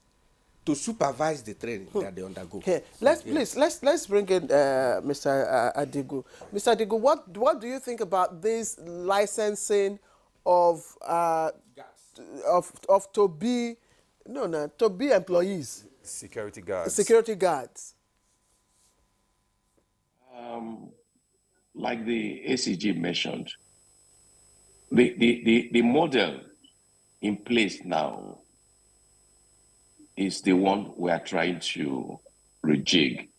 to supervise the training that they undergo. Okay, let's bring in Mr. Adigu. Mr. Adigu, what do you think about this licensing of to be employees? Security guards. Security guards. Like the ACG mentioned, the model in place now is the one we are trying to rejig.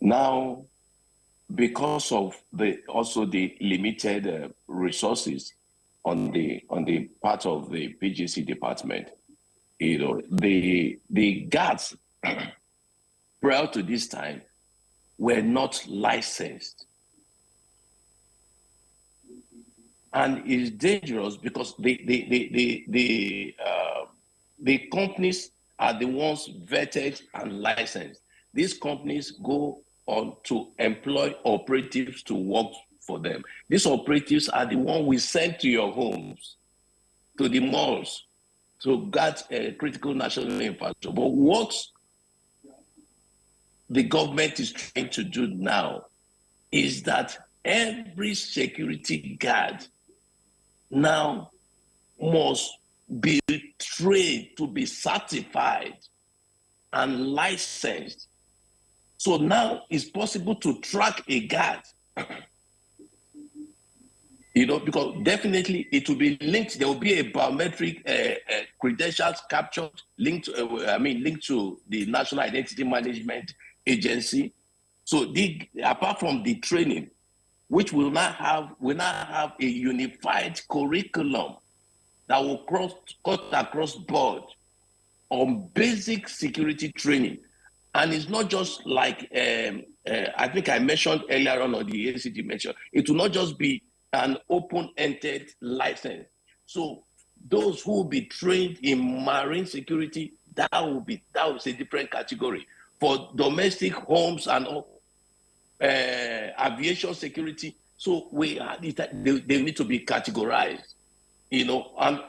Now, because of the limited resources on the part of the PGC department, the guards prior to this time were not licensed. And it's dangerous because the companies are the ones vetted and licensed. These companies go on to employ operatives to work for them. These operatives are the ones we send to your homes, to the malls, to guard critical national infrastructure. But what the government is trying to do now is that every security guard now must be trained to be certified and licensed. So now it's possible to track a guard, because definitely it will be linked. There will be a biometric credentials captured, linked to the National Identity Management Agency. So apart from the training, which will now have a unified curriculum that will cut across board on basic security training. And it's not just like, I think I mentioned earlier on, or the ACT mentioned, it will not just be an open-ended license. So those who will be trained in marine security, that will be a different category. For domestic homes and aviation security, so they need to be categorized, and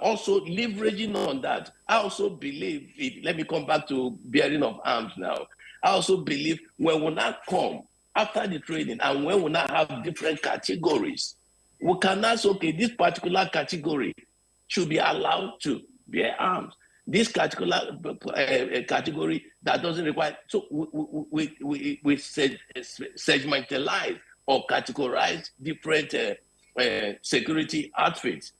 also leveraging on that. I also believe, let me come back to bearing of arms now. I also believe when we now come after the training and when we now have different categories, we can ask, okay, this particular category should be allowed to bear arms. This particular category that doesn't require, so we segmentalize or categorize different security outfits,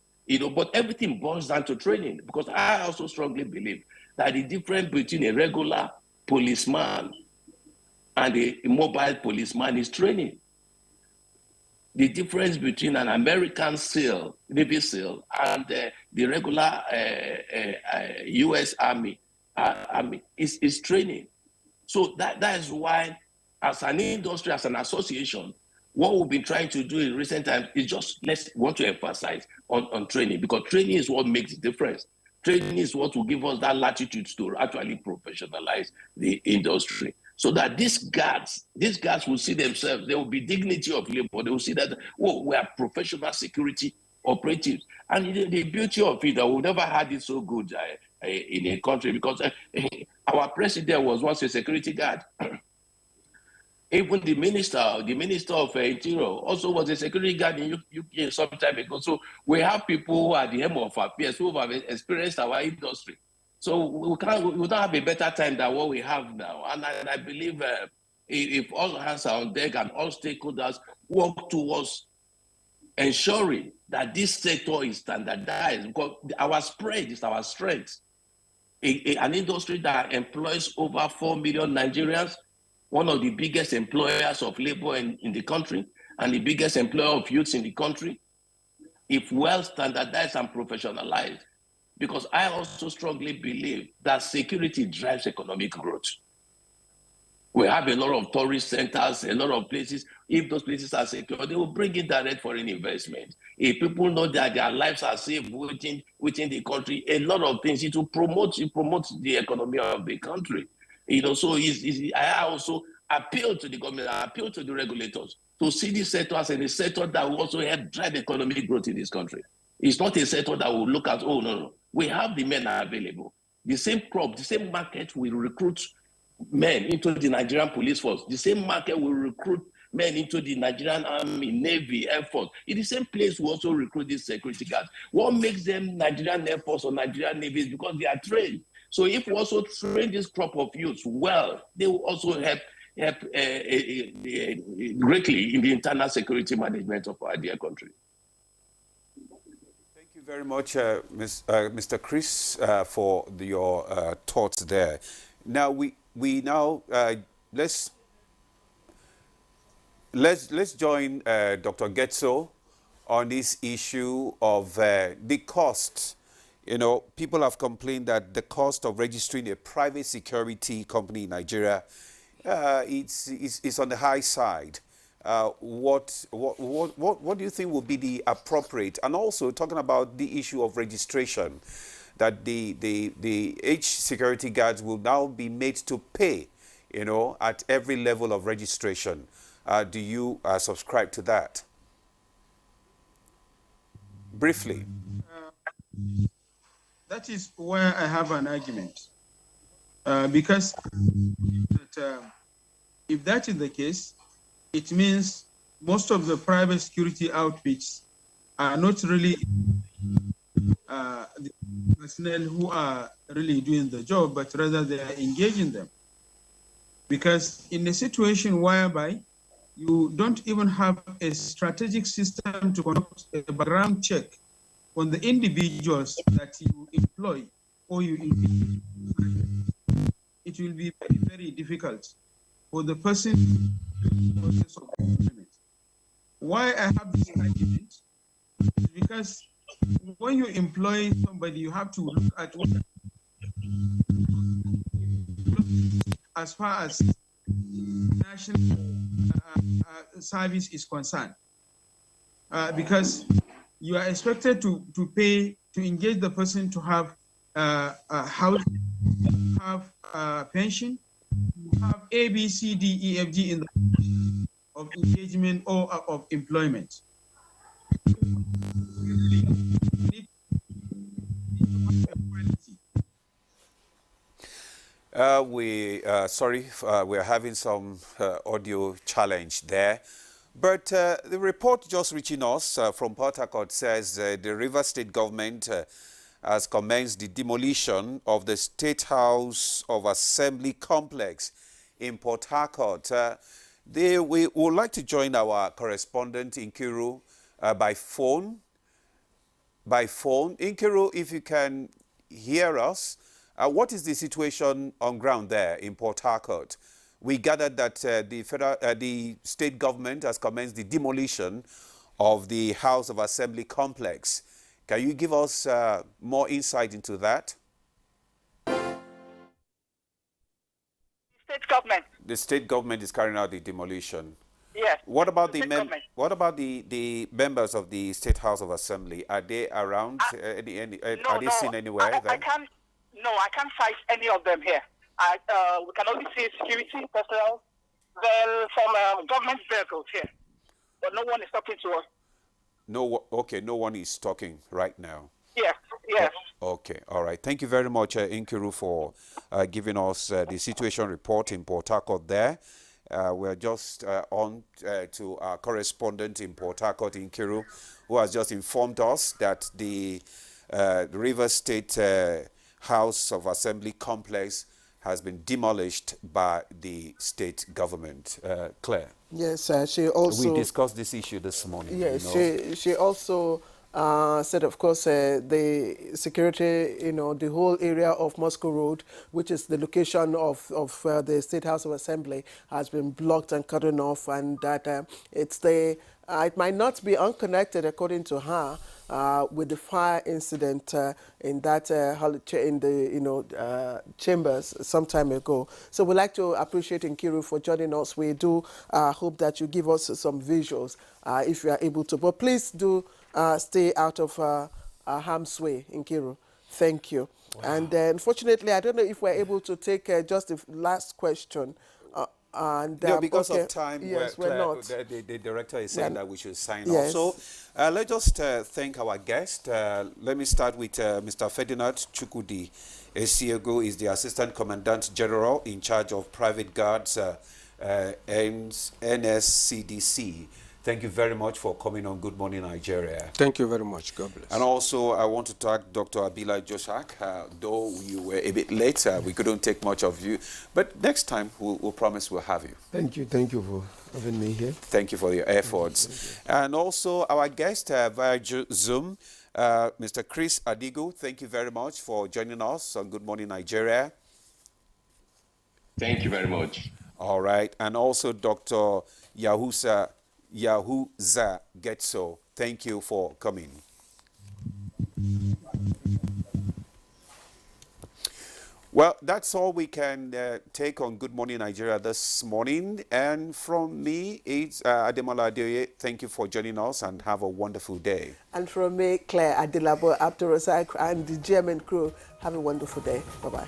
but everything boils down to training, because I also strongly believe that the difference between a regular policeman and a mobile policeman is training. The difference between an American SEAL, Navy SEAL, and the regular U.S. Army is training. So that is why, as an industry, as an association, what we've been trying to do in recent times is just want to emphasize on training, because training is what makes the difference. Training is what will give us that latitude to actually professionalize the industry. So that these guards will see themselves, there will be dignity of labor. They will see that, we are professional security operatives. And the beauty of it, we've never had it so good in a country, because our president was once a security guard. Even the minister of Interior also was a security guard in UK some time ago. So we have people who are the helm of affairs who have experienced our industry. So we don't have a better time than what we have now. And I believe if all hands are on deck and all stakeholders work towards ensuring that this sector is standardized, because our spread is our strength. An industry that employs over 4 million Nigerians, one of the biggest employers of labor in the country, and the biggest employer of youths in the country, if well standardized and professionalized. Because I also strongly believe that security drives economic growth. We have a lot of tourist centers, a lot of places. If those places are secure, they will bring in direct foreign investment. If people know that their lives are safe within the country, a lot of things, it promotes the economy of the country. So I also appeal to the government, I appeal to the regulators to see this sector as a sector that will also help drive economic growth in this country. It's not a sector that will look at, oh, no. We have the men available. The same crop, the same market will recruit men into the Nigerian police force. The same market will recruit men into the Nigerian Army, Navy, Air Force. In the same place, we also recruit these security guards. What makes them Nigerian Air Force or Nigerian Navy is because they are trained. So if we also train this crop of youths well, they will also help greatly in the internal security management of our dear country. Thank you very much, Mr. Chris, for your thoughts there. Now let's join Dr. Getso on this issue of the cost. People have complained that the cost of registering a private security company in Nigeria it's on the high side. What do you think would be the appropriate? And also talking about the issue of registration, that the H security guards will now be made to pay, at every level of registration. Do you subscribe to that? Briefly. That is where I have an argument. Because if that is the case, it means most of the private security outfits are not really the personnel who are really doing the job, but rather they are engaging them. Because in a situation whereby you don't even have a strategic system to conduct a background check on the individuals that you employ or you engage, it will be very, very difficult for the person in the process of employment. Why I have this argument is because when you employ somebody, you have to look at what as far as national service is concerned, because you are expected to pay, to engage the person to have a house, have a pension, have A, B, C, D, E, F, G in the of engagement or of employment. We're having some audio challenge there. But the report just reaching us from Port Harcourt says the Rivers State government has commenced the demolition of the State House of Assembly complex in Port Harcourt. We would like to join our correspondent in Nkiru by phone. Nkiru, if you can hear us, what is the situation on ground there in Port Harcourt? We gathered that the state government has commenced the demolition of the House of Assembly complex. Can you give us more insight into that? State government. The state government is carrying out the demolition. Yes. What about the members of the State House of Assembly? Are they around? Are they seen anywhere? I can't cite any of them here. We can only see security personnel, then some government vehicles here, but no one is talking to us. No one is talking right now. Yes. Okay, all right. Thank you very much, Nkiru, for giving us the situation report in Port Harcourt there. We're just on to our correspondent in Port Harcourt in Kiru, who has just informed us that the River State House of Assembly complex has been demolished by the state government. Claire. Yes, she also... We discussed this issue this morning. Yes, you know. she also said, of course, the security, the whole area of Moscow Road, which is the location of the State House of Assembly, has been blocked and cut off, and that it might not be unconnected, according to her, with the fire incident in that in the chambers some time ago. So we'd like to appreciate Nkiru for joining us. We do hope that you give us some visuals if you are able to. But please do stay out of harm's way, Nkiru. Thank you. Wow. And unfortunately, I don't know if we're able to take just the last question. Because of time, yes, we're not. The director is saying that we should sign yes. off. So let's just thank our guest. Let me start with Mr. Ferdinand Chukwudi Esiego, is the Assistant Commandant General in charge of Private Guards NSCDC. Thank you very much for coming on Good Morning Nigeria. Thank you very much. God bless. And also, I want to thank Dr. Abila Joshak. Though you were a bit late, we couldn't take much of you. But next time, we'll promise we'll have you. Thank you. Thank you for having me here. Thank you for your efforts. Thank you. And also, our guest via Zoom, Mr. Chris Adigo. Thank you very much for joining us on Good Morning Nigeria. Thank you very much. All right. And also, Dr. Yahuza Getso, thank you for coming. Well, that's all we can take on Good Morning Nigeria this morning. And from me, it's Ademola Adeoye. Thank you for joining us and have a wonderful day. And from me, Claire Adelabo Abdurrazak and the GMN crew, have a wonderful day. Bye-bye.